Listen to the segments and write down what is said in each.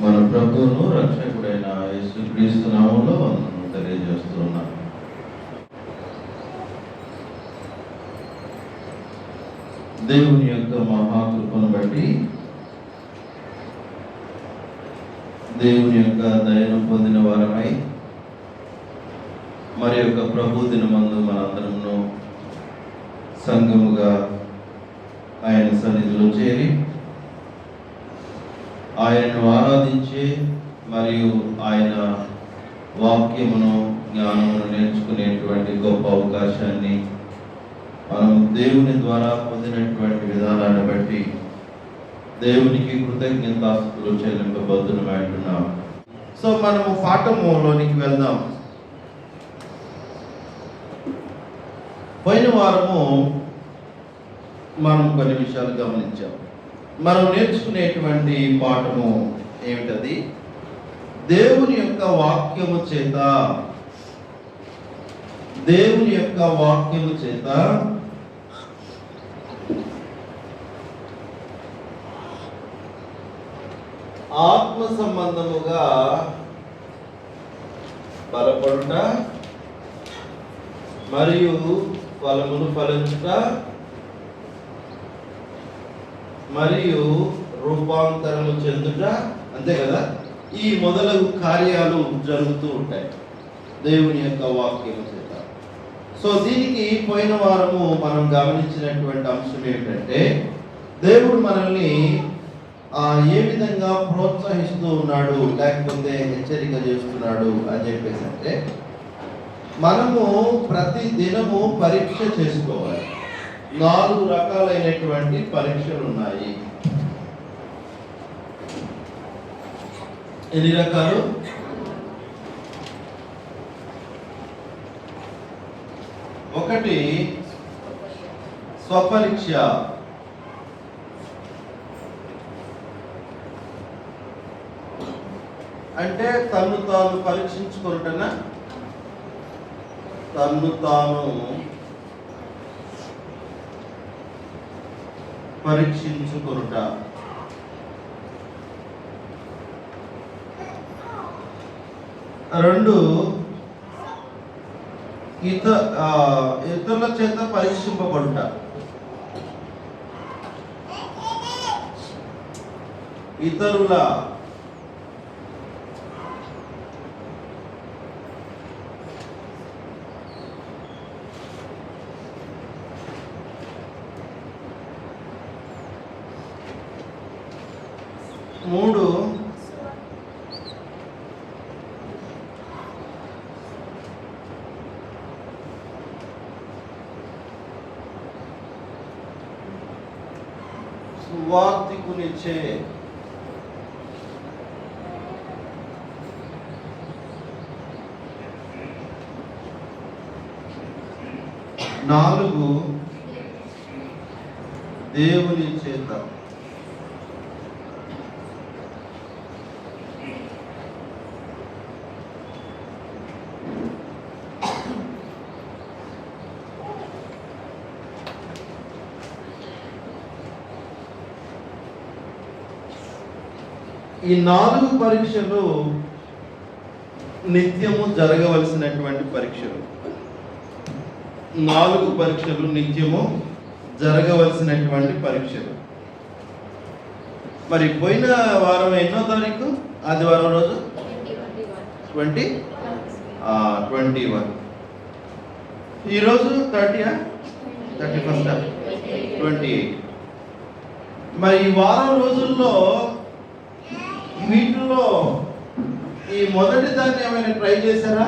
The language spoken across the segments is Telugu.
మన ప్రభువును రక్షకుడైన యేసుక్రీస్తు నామములో వందనములు తెలియజేస్తున్నాను. దేవుని యొక్క మహాకృపను బట్టి, దేవుని యొక్క దయను పొందిన వారమై మరి యొక్క ప్రభు దినమందు మనందరమును సంఘముగా ఆయన సన్నిధిలో చేరి ఆయనను ఆరాధించే మరియు ఆయన వాక్యమును జ్ఞానమును నేర్చుకునేటువంటి గొప్ప అవకాశాన్ని మనం దేవుని ద్వారా పొందినటువంటి విధానాన్ని బట్టి దేవునికి కృతజ్ఞతాస్తుతులు చెల్లింపబోతున్నాం. సో మనము పాఠములోనికి వెళ్దాం. పోయిన వారము మనం కొన్ని విషయాలు గమనించాం. మనం నేర్చుకునేటువంటి పాఠము ఏమిటది? దేవుని యొక్క వాక్యము చేత, దేవుని యొక్క వాక్యము చేత ఆత్మ సంబంధముగా బలపడుట మరియు ఫలమును ఫలించుట మరియు రూపాంతరము చెందుట, అంతే కదా, ఈ మొదలగు కార్యాలు జరుగుతూ ఉంటాయి దేవుని యొక్క వాక్యము చేత. సో దీనికి పోయిన వారము మనం గమనించినటువంటి అంశం ఏమిటంటే, దేవుడు మనల్ని ఏ విధంగా ప్రోత్సహిస్తూ ఉన్నాడు లేకపోతే హెచ్చరిక చేస్తున్నాడు అని చెప్పేసి అంటే, మనము ప్రతి దినము పరీక్ష చేసుకోవాలి. 4 రకాలైనటువంటి పరీక్షలు ఉన్నాయి. ఎన్ని రకాలు? ఒకటి స్వపరీక్ష. అంటే తన్ను తాను పరీక్షించుకుంటున్నా, తన్ను తాను పరీక్షించుకొనుట. రెండు, ఇతరుల చేత పరీక్షింపబడుట. ఇతరుల మూడు, సువార్తికునిచ్చే. నాలుగు, దేవుని చేత. ఈ 4 పరీక్షలు నిత్యము జరగవలసినటువంటి పరీక్షలు. 4 పరీక్షలు నిత్యము జరగవలసినటువంటి పరీక్షలు. మరి పోయిన వారం ఎన్నో తారీఖు? ఆదివారం రోజు 21. ఈరోజు 31, 28. మరి ఈ వారం రోజుల్లో వీటిలో ఈ మొదటి దాన్ని ఏమైనా ట్రై చేశారా?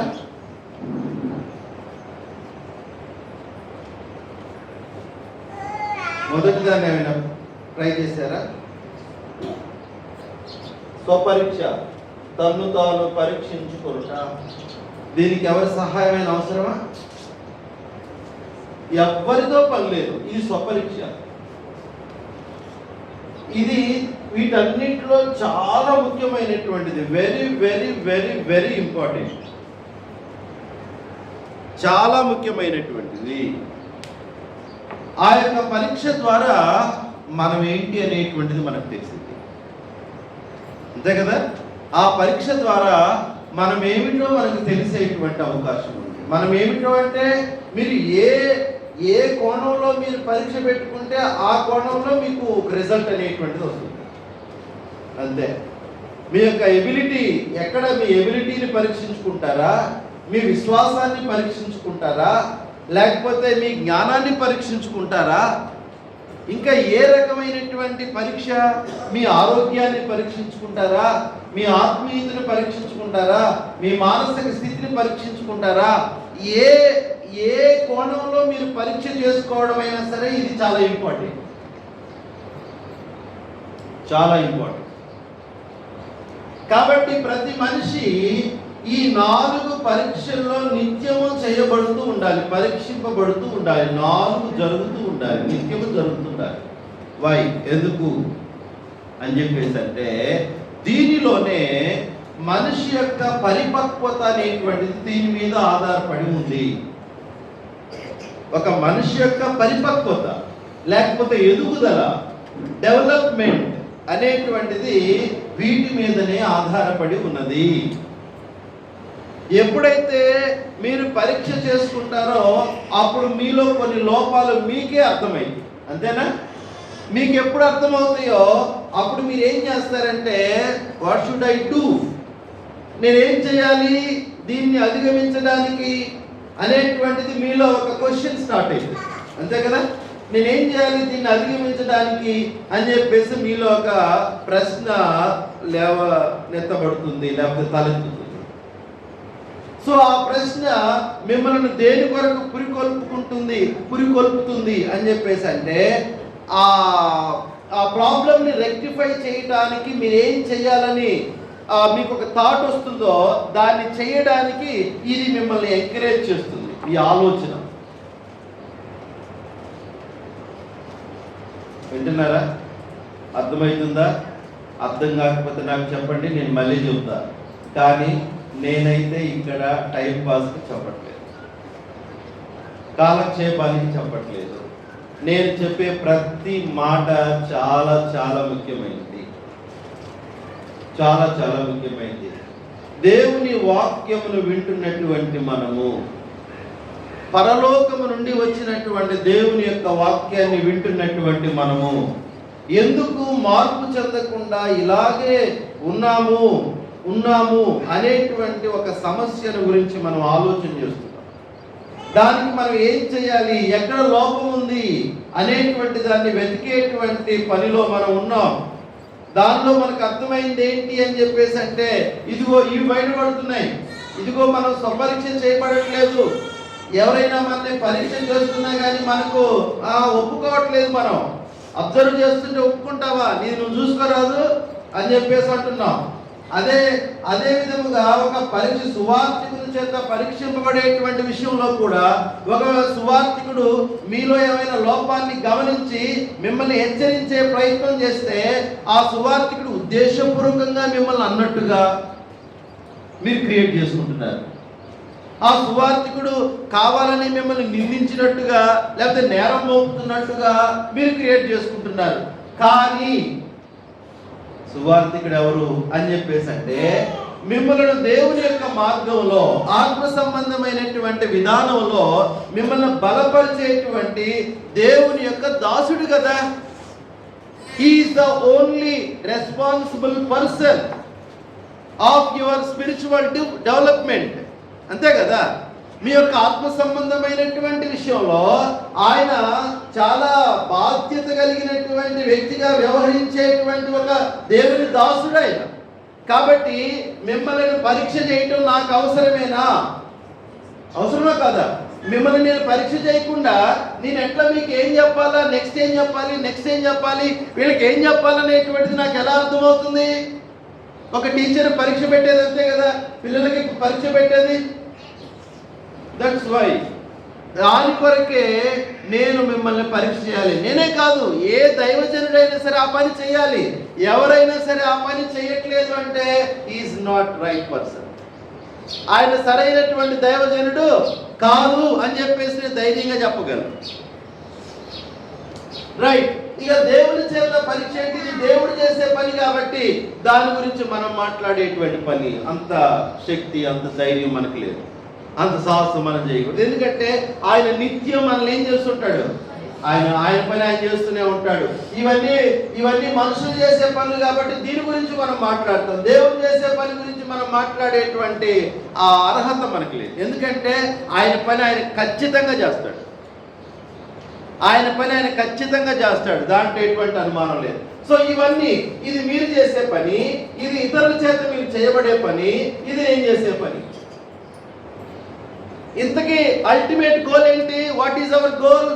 మొదటి దాన్ని ఏమైనా ట్రై చేశారా? స్వపరీక్ష, తన్ను తాను పరీక్షించుకొనుట. దీనికి ఎవరి సహాయమైన అవసరమా? ఎవ్వరితో పని లేదు. ఇది స్వపరీక్ష. ఇది వీటన్నిటిలో చాలా ముఖ్యమైనటువంటిది. Very very very very important. చాలా ముఖ్యమైనటువంటిది. ఆ యొక్క పరీక్ష ద్వారా మనం ఏంటి అనేటువంటిది మనకు తెలిసింది, అంతే కదా. ఆ పరీక్ష ద్వారా మనం ఏమిటో మనకు తెలిసేటువంటి అవకాశం ఉంది. మనం ఏమిటో అంటే మీరు ఏ కోణంలో మీరు పరీక్ష పెట్టుకుంటే ఆ కోణంలో మీకు రిజల్ట్ అనేటువంటిది వస్తుంది. అంతే. మీ యొక్క ఎబిలిటీ ఎక్కడ, మీ ఎబిలిటీని పరీక్షించుకుంటారా, మీ విశ్వాసాన్ని పరీక్షించుకుంటారా, లేకపోతే మీ జ్ఞానాన్ని పరీక్షించుకుంటారా, ఇంకా ఏ రకమైనటువంటి పరీక్ష, మీ ఆరోగ్యాన్ని పరీక్షించుకుంటారా, మీ ఆత్మీయతను పరీక్షించుకుంటారా, మీ మానసిక స్థితిని పరీక్షించుకుంటారా, ఏ కోణంలో మీరు పరీక్ష చేసుకోవడం అయినా సరే ఇది చాలా ఇంపార్టెంట్, చాలా ఇంపార్టెంట్. కాబట్టి ప్రతి మనిషి ఈ 4 పరీక్షల్లో నిత్యము చేయబడుతూ ఉండాలి, పరీక్షింపబడుతూ ఉండాలి. 4 జరుగుతూ ఉండాలి, నిత్యము జరుగుతుండాలి. వై, ఎందుకు అని చెప్పేసి అంటే దీనిలోనే మనిషి యొక్క పరిపక్వత అనేటువంటిది దీని మీద ఆధారపడి ఉంది. ఒక మనిషి యొక్క పరిపక్వత లేకపోతే ఎదుగుదల, డెవలప్మెంట్ అనేటువంటిది వీటి మీదనే ఆధారపడి ఉన్నది. ఎప్పుడైతే మీరు పరీక్ష చేసుకుంటారో అప్పుడు మీలో కొన్ని లోపాలు మీకే అర్థమైంది. అంతేనా? మీకు ఎప్పుడు అర్థమవుతాయో అప్పుడు మీరు ఏం చేస్తారంటే, వాట్ షుడ్ ఐ డూ, నేనేం చేయాలి దీన్ని అధిగమించడానికి అనేటువంటిది మీలో ఒక క్వశ్చన్ స్టార్ట్ అయింది. అంతే కదా? నేనేం చేయాలి దీన్ని అధిగమించడానికి అని చెప్పేసి మీలో ఒక ప్రశ్న లేవనెత్తబడుతుంది, లేకపోతే తలెత్తుతుంది. సో ఆ ప్రశ్న మిమ్మల్ని దేని కొరకు పురికొల్పుతుంది అని చెప్పేసి అంటే ఆ ప్రాబ్లమ్ని రెక్టిఫై చేయడానికి మీరు ఏం చేయాలని మీకు ఒక థాట్ వస్తుందో దాన్ని చేయడానికి ఇది మిమ్మల్ని ఎంకరేజ్ చేస్తుంది. ఈ ఆలోచన వింటున్నారా? అర్థమవుతుందా? అర్థం కాకపోతే నాకు చెప్పండి, నేను మళ్ళీ చెప్తా. కానీ నేనైతే ఇక్కడ టైం పాస్కి చెప్పట్లేదు, కాలక్షేపానికి చెప్పట్లేదు. నేను చెప్పే ప్రతి మాట చాలా చాలా ముఖ్యమైనది, చాలా చాలా ముఖ్యమైనది. దేవుని వాక్యమును వింటున్నటువంటి మనము, పరలోకము నుండి వచ్చినటువంటి దేవుని యొక్క వాక్యాన్ని వింటున్నటువంటి మనము ఎందుకు మార్పు చెందకుండా ఇలాగే ఉన్నాము అనేటువంటి ఒక సమస్యను గురించి మనం ఆలోచన చేస్తున్నాం. దానికి మనం ఏం చేయాలి, ఎక్కడ లోపం ఉంది అనేటువంటి దాన్ని వెతికేటువంటి పనిలో మనం ఉన్నాం. దానిలో మనకు అర్థమైంది ఏంటి అని చెప్పేసి అంటే, ఇదిగో ఇవి బయటపడుతున్నాయి, ఇదిగో మనం స్వపరీక్ష చేయబడట్లేదు, ఎవరైనా మనల్ని పరీక్ష చేస్తున్నా కానీ మనకు ఒప్పుకోవట్లేదు. మనం అబ్జర్వ్ చేస్తుంటే ఒప్పుకుంటావా, నీది నువ్వు చూసుకోరాదు అని చెప్పేసి అంటున్నాం. అదే విధముగా ఒక సువార్థికుని చేత పరీక్షింపబడేటువంటి విషయంలో కూడా ఒక సువార్థికుడు మీలో ఏమైనా లోపాన్ని గమనించి మిమ్మల్ని హెచ్చరించే ప్రయత్నం చేస్తే ఆ సువార్థికుడు ఉద్దేశపూర్వకంగా మిమ్మల్ని అన్నట్టుగా మీరు క్రియేట్ చేసుకుంటున్నారు. ఆ సువార్థికుడు కావాలని మిమ్మల్ని నిందించినట్టుగా లేకపోతే నేరం మోపుతున్నట్టుగా మీరు క్రియేట్ చేసుకుంటున్నారు. కానీ సువార్థికుడు ఎవరు అని చెప్పేసి అంటే, మిమ్మల్ని దేవుని యొక్క మార్గంలో ఆత్మ సంబంధమైనటువంటి విధానంలో మిమ్మల్ని బలపరిచేటువంటి దేవుని యొక్క దాసుడు కదా. He is the only responsible person of your spiritual development. అంతే కదా? మీ యొక్క ఆత్మ సంబంధమైనటువంటి విషయంలో ఆయన చాలా బాధ్యత కలిగినటువంటి వ్యక్తిగా వ్యవహరించేటువంటి ఒక దేవుని దాసుడు ఆయన. కాబట్టి మిమ్మల్ని పరీక్ష చేయటం నాకు అవసరమేనా? అవసరమా కాదా? మిమ్మల్ని నేను పరీక్ష చేయకుండా నేను ఎట్లా మీకు ఏం చెప్పాలా, నెక్స్ట్ ఏం చెప్పాలి, వీళ్ళకి ఏం చెప్పాలనేటువంటిది నాకు ఎలా అర్థమవుతుంది? ఒక టీచర్ పరీక్ష పెట్టేది అంతే కదా, పిల్లలకి పరీక్ష పెట్టేది. దట్స్ వై, దాని కొరకే నేను మిమ్మల్ని పరీక్ష చేయాలి. నేనే కాదు, ఏ దైవజనుడైనా సరే ఆ పని చేయాలి. ఎవరైనా సరే ఆ పని చేయట్లేదు అంటే ఈజ్ నాట్ రైట్ పర్సన్. ఆయన సరైనటువంటి దైవజనుడు కాదు అని చెప్పేసి నేను ధైర్యంగా చెప్పగలను. రైట్. ఇక దేవుని చేత పరీక్ష ఏంటి? ఇది దేవుడు చేసే పని కాబట్టి దాని గురించి మనం మాట్లాడేటువంటి పని అంత శక్తి, అంత ధైర్యం మనకు లేదు, అంత సాహసం మనం చేయకూడదు. ఎందుకంటే ఆయన నిత్యం మనల్ని ఏం చేస్తుంటాడు? ఆయన పని ఆయన చేస్తూనే ఉంటాడు. ఇవన్నీ మనుషులు చేసే పనులు కాబట్టి దీని గురించి మనం మాట్లాడతాం. దేవుడు చేసే పని గురించి మనం మాట్లాడేటువంటి ఆ అర్హత మనకు లేదు. ఎందుకంటే ఆయన పని ఆయన ఖచ్చితంగా చేస్తాడు. ఆయన పని ఆయన ఖచ్చితంగా చేస్తాడు, దాంట్లో ఎటువంటి అనుమానం లేదు. సో ఇది మీరు చేసే పని, ఇది ఇతరుల చేత మీరు చేయబడే పని, ఇది నేను చేసే పని. ఇంతకీ అల్టిమేట్ గోల్ ఏంటి? What is our goal?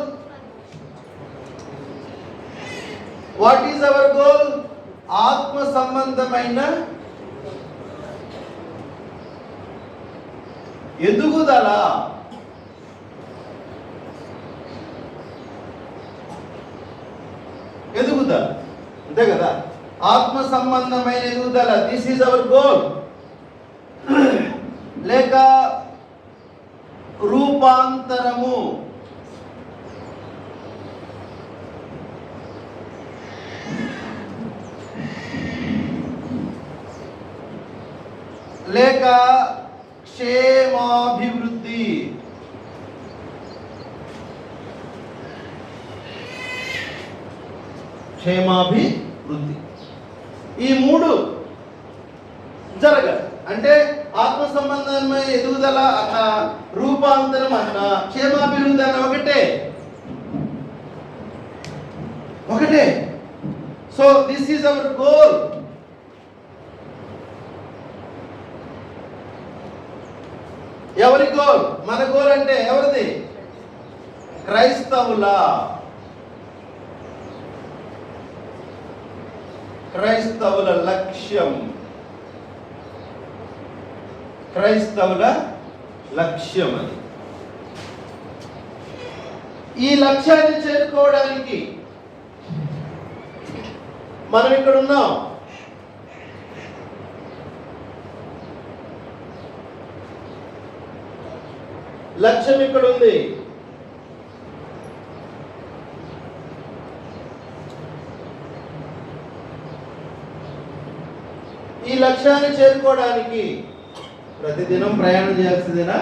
What is our goal? ఆత్మ సంబంధమైన ఎదుగుదల. అంతే కదా? ఆత్మ సంబంధమైన ఎదుగుదల, దిస్ ఈజ్ అవర్ గోల్. లేక రూపాంతరము. లేక క్షేమాభివృద్ధి. క్షేమాభివృద్ధి, ఈ మూడు జరగాలి. అంటే ఆత్మ సంబంధమైన ఎదుగుదల అన్న, రూపాంతరం అన్న, క్షేమాభివృద్ధి అన్న ఒకటే. So this is our goal. ఎవరి గోల్? మన గోల్ అంటే ఎవరిది? క్రైస్తవుల లక్ష్యం. క్రైస్తవుల లక్ష్యం అది. ఈ లక్ష్యాన్ని చేరుకోవడానికి మనం ఇక్కడ ఉన్నాం. లక్ష్యం ఇక్కడ ఉంది. ఈ లక్ష్యాన్ని చేరుకోవడానికి ప్రతిదినం ప్రయాణం చేయాల్సిందేనా?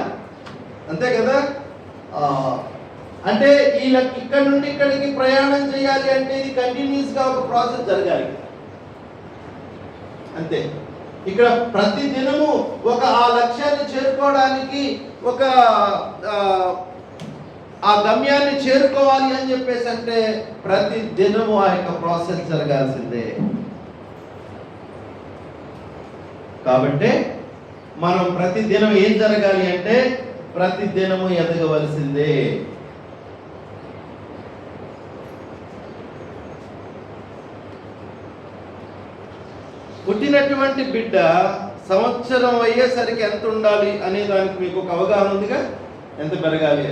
అంతే కదా? అంటే ఇక్కడ నుండి ఇక్కడికి ప్రయాణం చేయాలి అంటే ఇది కంటిన్యూస్గా ఒక ప్రాసెస్ జరగాలి. అంతే. ఇక్కడ ప్రతి దినము ఆ లక్ష్యాన్ని చేరుకోవడానికి ఆ గమ్యాన్ని చేరుకోవాలి అని చెప్పేసి అంటే ప్రతి దినము ఆ యొక్క ప్రాసెస్ జరగాల్సిందే. కాబట్టి మనం ప్రతి దినం ఏం జరగాలి అంటే ప్రతి దినము ఎదగవలసిందే. పుట్టినటువంటి బిడ్డ సంవత్సరం అయ్యేసరికి ఎంత ఉండాలి అనే దానికి మీకు ఒక అవగాహన ఉందిగా, ఎంత పెరగాలి.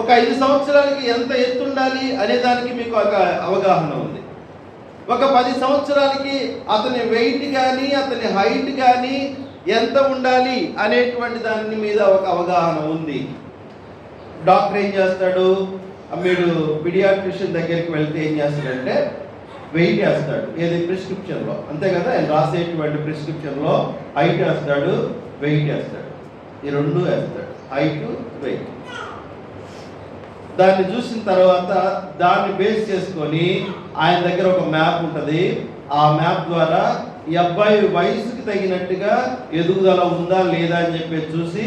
ఒక 5 సంవత్సరాలకి ఎంత ఎత్తు ఉండాలి అనే దానికి మీకు ఒక అవగాహన ఉంది. ఒక 10 సంవత్సరాలకి అతని వెయిట్ కానీ అతని హైట్ కానీ ఎంత ఉండాలి అనేటువంటి దాని మీద ఒక అవగాహన ఉంది. డాక్టర్ ఏం చేస్తాడు? మీరు పీడియాట్రిషియన్ దగ్గరికి వెళ్తే ఏం చేస్తాడంటే వెయిట్ వేస్తాడు. ఏది? ప్రిస్క్రిప్షన్లో. అంతే కదా? ఆయన రాసేటువంటి ప్రిస్క్రిప్షన్లో హైట్ వేస్తాడు, వెయిట్ వేస్తాడు. ఈ రెండు వేస్తాడు, హైట్, వెయిట్. దాన్ని చూసిన తర్వాత దాన్ని బేస్ చేసుకొని ఆయన దగ్గర ఒక మ్యాప్ ఉంటుంది. ఆ మ్యాప్ ద్వారా ఈ అబ్బాయి వయసుకి తగినట్టుగా ఎదుగుదల ఉందా లేదా అని చెప్పి చూసి,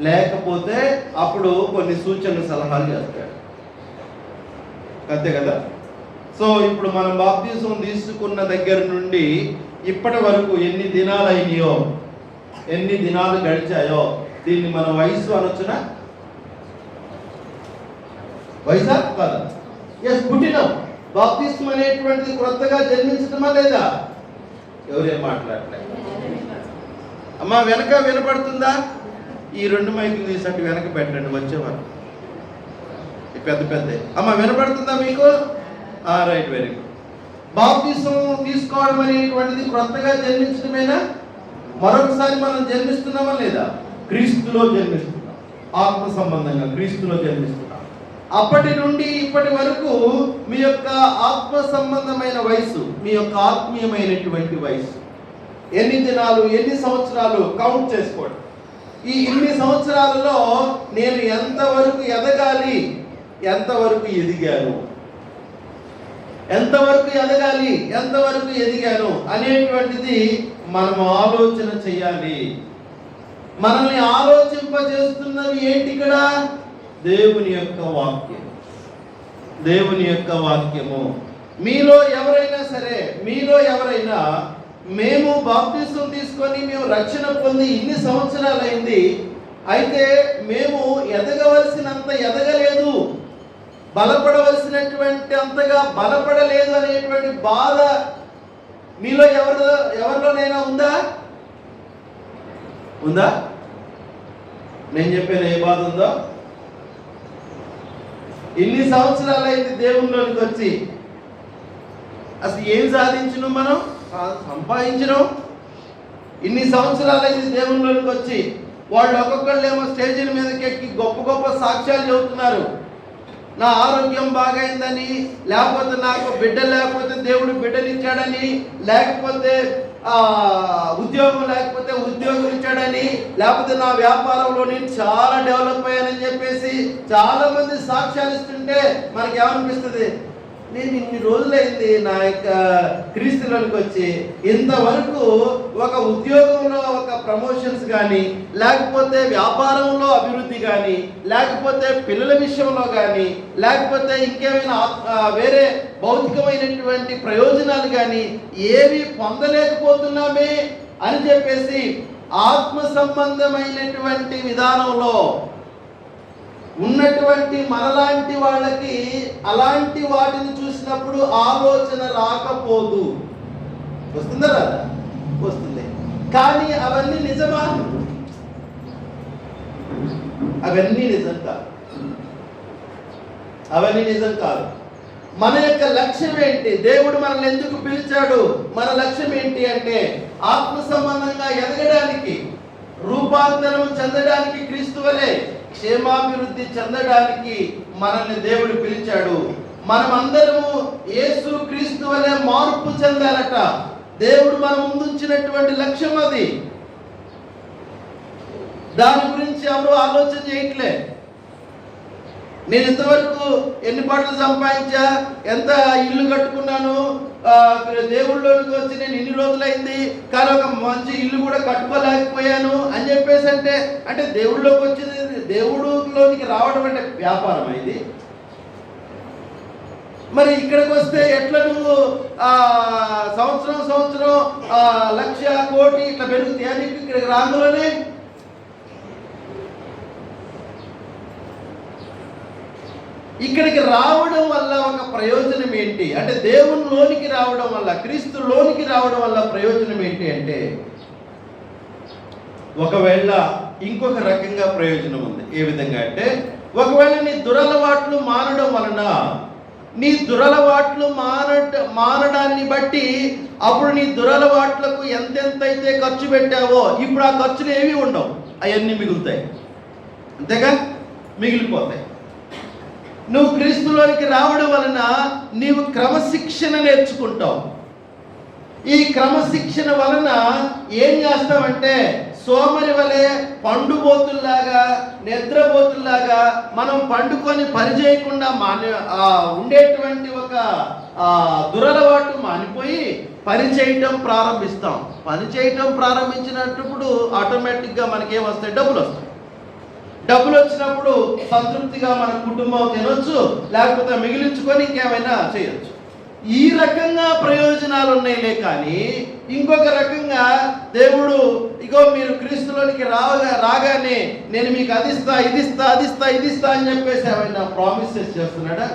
లేకపోతే అప్పుడు కొన్ని సూచనలు సలహాలు చేస్తాడు. అంతే కదా? సో ఇప్పుడు మనం బాప్తిసం తీసుకున్న దగ్గర నుండి ఇప్పటి వరకు ఎన్ని దినాలు అయినాయో, ఎన్ని దినాలు గడిచాయో దీన్ని మనం వయసు అనొచ్చునా? వయసా కాదా? ఎస్, పుట్టినాం. బాప్తిసం అనేటువంటిది కొత్తగా జన్మించడమా లేదా? ఎవరేం మాట్లాడలేదు. అమ్మా వెనక వినపడుతుందా? ఈ 2 మైకులు తీసట్టు వెనక పెట్టండి వచ్చేవారు. పెద్ద అమ్మా వినపడుతుందా మీకు? Right, very good. బాప్తిసం తీసుకోవడం అనేటువంటిది కొత్తగా జన్మించడమేనా? మరొకసారి మనం జన్మిస్తున్నామా లేదా? క్రీస్తులో జన్మిస్తున్నాం. ఆత్మ సంబంధంగా క్రీస్తులో జన్మిస్తున్నాం. అప్పటి నుండి ఇప్పటి వరకు మీ యొక్క ఆత్మ సంబంధమైన వయసు, మీ యొక్క ఆత్మీయమైనటువంటి వయసు ఎన్ని దినాలు, ఎన్ని సంవత్సరాలు కౌంట్ చేసుకోండి. ఈ ఇన్ని సంవత్సరాలలో నేను ఎంతవరకు ఎదగాలి, ఎంతవరకు ఎదిగాను, ఎంతవరకు ఎదగాలి, ఎంతవరకు ఎదిగాను అనేటువంటిది మనం ఆలోచన చేయాలి. మనల్ని ఆలోచింపజేస్తున్నవి ఏంటి? ఇక్కడ దేవుని యొక్క వాక్యం, దేవుని యొక్క వాక్యము. మీలో ఎవరైనా సరే, మీలో ఎవరైనా మేము బాప్తిసం తీసుకొని మేము రక్షణ పొంది ఇన్ని సంవత్సరాలైంది, అయితే మేము ఎదగవలసినంత ఎదగలేదు, బలపడవలసినటువంటి అంతగా బలపడలేదు అనేటువంటి బాధ మీలో ఎవరిలోనైనా ఉందా? ఉందా? నేను చెప్పాను ఏ బాధ ఉందో. ఇన్ని సంవత్సరాలైంది దేవునిలోనికి వచ్చి, అసలు ఏం సాధించను, మనం సంపాదించను. ఇన్ని సంవత్సరాలైంది దేవునిలోనికి వచ్చి, వాళ్ళు ఒక్కొక్కళ్ళు ఏమో స్టేజీల మీదకి ఎక్కి గొప్ప గొప్ప సాక్ష్యాలు చెబుతున్నారు. నా ఆరోగ్యం బాగైందని, లేకపోతే నాకు బిడ్డ లేకపోతే దేవుడు బిడ్డనిచ్చాడని, లేకపోతే ఉద్యోగం లేకపోతే ఉద్యోగం ఇచ్చాడని, లేకపోతే నా వ్యాపారంలో నేను చాలా డెవలప్ అయ్యానని చెప్పేసి చాలా మంది సాక్ష్యాలు ఇస్తుంటే మనకి ఏమనిపిస్తుంది? నేను ఇన్ని రోజులైంది నా యొక్క క్రీస్తులోనికి వచ్చి, ఇంతవరకు ఒక ఉద్యోగంలో ఒక ప్రమోషన్స్ కానీ, లేకపోతే వ్యాపారంలో అభివృద్ధి కానీ, లేకపోతే పిల్లల విషయంలో కానీ, లేకపోతే ఇంకేమైనా వేరే భౌతికమైనటువంటి ప్రయోజనాలు కానీ ఏవి పొందలేకపోతున్నామే అని చెప్పేసి ఆత్మ సంబంధమైనటువంటి విధానంలో ఉన్నటువంటి మనలాంటి వాళ్ళకి అలాంటి వాటిని చూసినప్పుడు ఆలోచన రాకపోదు. వస్తుందా రాదా? వస్తుంది. కానీ అవన్నీ నిజమా? అవన్నీ నిజం కాదు. అవన్నీ నిజం కాదు. మన యొక్క లక్ష్యం ఏంటి? దేవుడు మనల్ని ఎందుకు పిలిచాడు? మన లక్ష్యం ఏంటి అంటే ఆత్మ సంబంధంగా ఎదగడానికి, రూపాంతరం చెందడానికి, క్రీస్తు వలె క్షేమాభివృద్ధి చెందడానికి మనల్ని దేవుడు పిలిచాడు. మనమందరము యేసు క్రీస్తు వలె మార్పు చెందాలట. దేవుడు మన ముందుంచినటువంటి లక్ష్యం అది. దాని గురించి ఎవరు ఆలోచన చేయట్లే. నేను ఇంతవరకు ఎన్ని బట్టలు సంపాదించా, ఎంత ఇల్లు కట్టుకున్నాను, దేవుళ్ళలోకి వచ్చి నేను ఇన్ని రోజులైంది కానీ ఒక మంచి ఇల్లు కూడా కట్టుకోలేకపోయాను అని చెప్పేసి అంటే దేవుళ్ళలోకి వచ్చింది, దేవుడిలోనికి రావడం అంటే వ్యాపారం ఇది. మరి ఇక్కడికి వస్తే ఎట్లా నువ్వు సంవత్సరం లక్ష కోటి ఇట్లా పెరుగుతాయా నీకు ఇక్కడికి రాంగులోనే? ఇక్కడికి రావడం వల్ల ఒక ప్రయోజనం ఏంటి అంటే, దేవునిలోనికి రావడం వల్ల, క్రీస్తులోనికి రావడం వల్ల ప్రయోజనం ఏంటి అంటే, ఒకవేళ ఇంకొక రకంగా ప్రయోజనం ఉంది. ఏ విధంగా అంటే, ఒకవేళ నీ దురలవాట్లు మానడం వలన, నీ దురలవాట్లు మానడాన్ని బట్టి అప్పుడు నీ దురలవాట్లకు ఎంతెంతైతే ఖర్చు పెట్టావో ఇప్పుడు ఆ ఖర్చులు ఏవి ఉండవు, అవన్నీ మిగులుతాయి. అంతేగా, మిగిలిపోతాయి. నువ్వు క్రీస్తులోనికి రావడం వలన నీవు క్రమశిక్షణ నేర్చుకుంటావు. ఈ క్రమశిక్షణ వలన ఏం చేస్తామంటే, సోమరి వలె పండుబోతుల్లాగా, నిద్రపోతుల్లాగా మనం పండుకొని పని చేయకుండా ఉండేటువంటి ఒక దురలవాటు మానిపోయి పని చేయటం ప్రారంభిస్తాం. పని చేయటం ప్రారంభించినప్పుడు ఆటోమేటిక్గా మనకేం వస్తాయి? డబ్బులు వస్తాయి. డబ్బులు వచ్చినప్పుడు సంతృప్తిగా మన కుటుంబం తినొచ్చు, లేకపోతే మిగిలించుకొని ఇంకేమైనా చేయొచ్చు. ఈ రకంగా ప్రయోజనాలు ఉన్నాయిలే. కానీ ఇంకొక రకంగా దేవుడు ఇగో మీరు క్రీస్తులోనికి రాగానే నేను మీకు అదిస్తా, ఇదిస్తా అని చెప్పేసి ఏమైనా ప్రామిసెస్ చేస్తున్నాడా?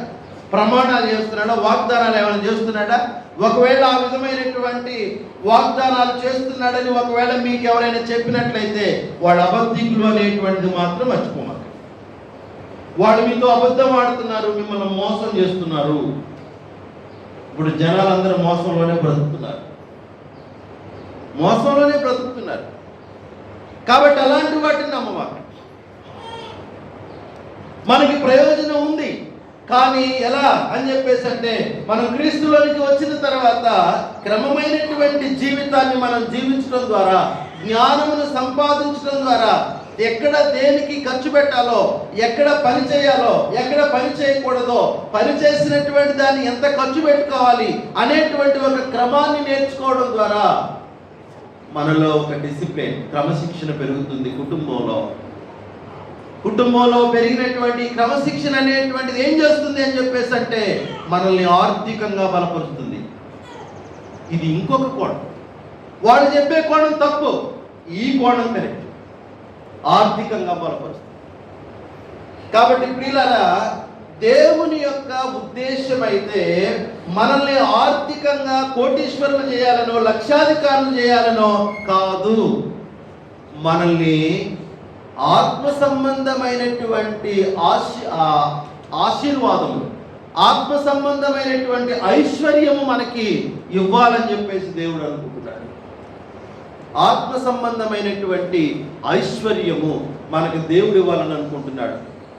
ప్రమాణాలు చేస్తున్నాడా? వాగ్దానాలు ఏమైనా చేస్తున్నాడా? ఒకవేళ ఆ విధమైనటువంటి వాగ్దానాలు చేస్తున్నాడని ఒకవేళ మీకు ఎవరైనా చెప్పినట్లయితే వాడు అబద్ధికులు అనేటువంటిది మాత్రం మర్చిపోమారు. వాడు మీతో అబద్ధం ఆడుతున్నారు, మిమ్మల్ని మోసం చేస్తున్నారు. ఇప్పుడు జనాలందరూ మోసంలోనే బ్రతుకుతున్నారు. కాబట్టి అలాంటి వాటిని నమ్మమాట. మనకి ప్రయోజనం ఉంది. కానీ ఎలా అని చెప్పేసి అంటే మనం క్రీస్తులోనికి వచ్చిన తర్వాత క్రమమైనటువంటి జీవితాన్ని మనం జీవించడం ద్వారా, జ్ఞానమును సంపాదించడం ద్వారా ఎక్కడ దేనికి ఖర్చు పెట్టాలో, ఎక్కడ పని చేయాలో, ఎక్కడ పని చేయకూడదో, పని చేసినటువంటి దాన్ని ఎంత ఖర్చు పెట్టుకోవాలి అనేటువంటి ఒక క్రమాన్ని నేర్చుకోవడం ద్వారా మనలో ఒక డిసిప్లిన్, క్రమశిక్షణ పెరుగుతుంది. కుటుంబంలో పెరిగినటువంటి క్రమశిక్షణ అనేటువంటిది ఏం చేస్తుంది అని చెప్పేసి అంటే మనల్ని ఆర్థికంగా బలపరుస్తుంది. ఇది ఇంకొక కోణం. వాళ్ళు చెప్పే కోణం తప్పు, ఈ కోణం కరెక్ట్. ఆర్థికంగా బలపరుస్తుంది. కాబట్టి ప్రియులారా, దేవుని యొక్క ఉద్దేశం అయితే మనల్ని ఆర్థికంగా కోటీశ్వరులు చేయాలనో, లక్షాధికారులు చేయాలనో కాదు. మనల్ని ఆత్మ సంబంధమైనటువంటి ఆశీర్వాదములు, ఆత్మ సంబంధమైనటువంటి ఐశ్వర్యము మనకి ఇవ్వాలని చెప్పేసి దేవుడు అనుకుంటున్నాడు. ఆత్మ సంబంధమైనటువంటి ఐశ్వర్యము మనకు దేవుడు ఇవ్వాలని అనుకుంటున్నాడు.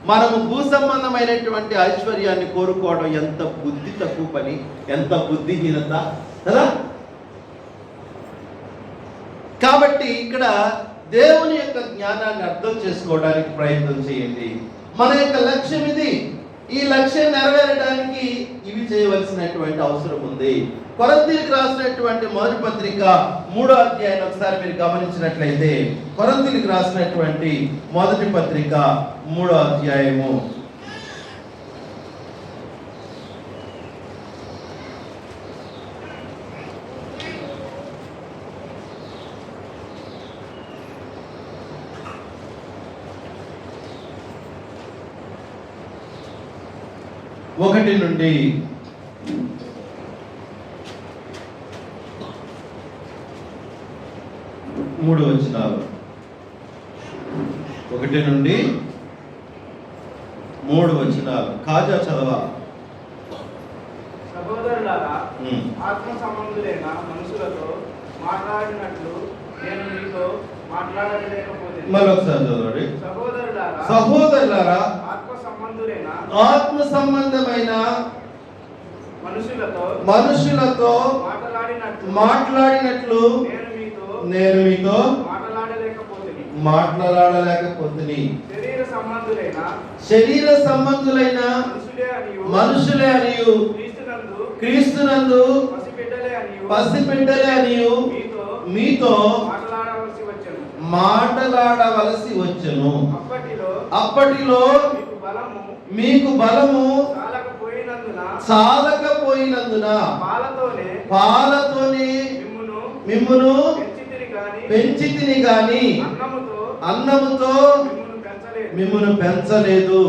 మనము భూ సంబంధమైనటువంటి ఐశ్వర్యాన్ని కోరుకోవడం ఎంత బుద్ధి తక్కువ పని, ఎంత బుద్ధిహీనత కదా. కాబట్టి ఇక్కడ దేవుని యొక్క జ్ఞానాన్ని అర్థం చేసుకోవడానికి ప్రయత్నం చేయండి. మన యొక్క లక్ష్యం ఇది. ఈ లక్ష్యం నెరవేరడానికి ఇవి చేయవలసినటువంటి అవసరం ఉంది. కొరింథీయులకు రాసినటువంటి మొదటి పత్రిక 3వ అధ్యాయం ఒకసారి మీరు గమనించినట్లయితే, కొరింథీయులకు రాసినటువంటి మొదటి పత్రిక 3వ అధ్యాయము 1 నుండి 3 వచనాలు. 1 నుండి 3 వచనాలు కాజా చదవా. సహోదరులారా, ఆత్మ సంబంధులైన మనుషులతో మాట్లాడినట్లు నేను మీతో మాట్లాడలేకపోతే. మరొకసారి చదవండి. సహోదరులారా, ఆత్మ సంబంధమైన మనుషులతో మాట్లాడినట్లు నేను మీతో మాట్లాడలేకపోతుంది. శరీర సంబంధులైన మనుషులే అనియు క్రీస్తునందు పసిబిడ్డలే అనియు మీతో మాట్లాడవలసి వచ్చెను. అప్పటిలో మీకు బలము చాలకపోయినందున పాలతోనే మిమ్మును పెంచితిని గాని అన్నముతో మిమ్మును పెంచలేదు.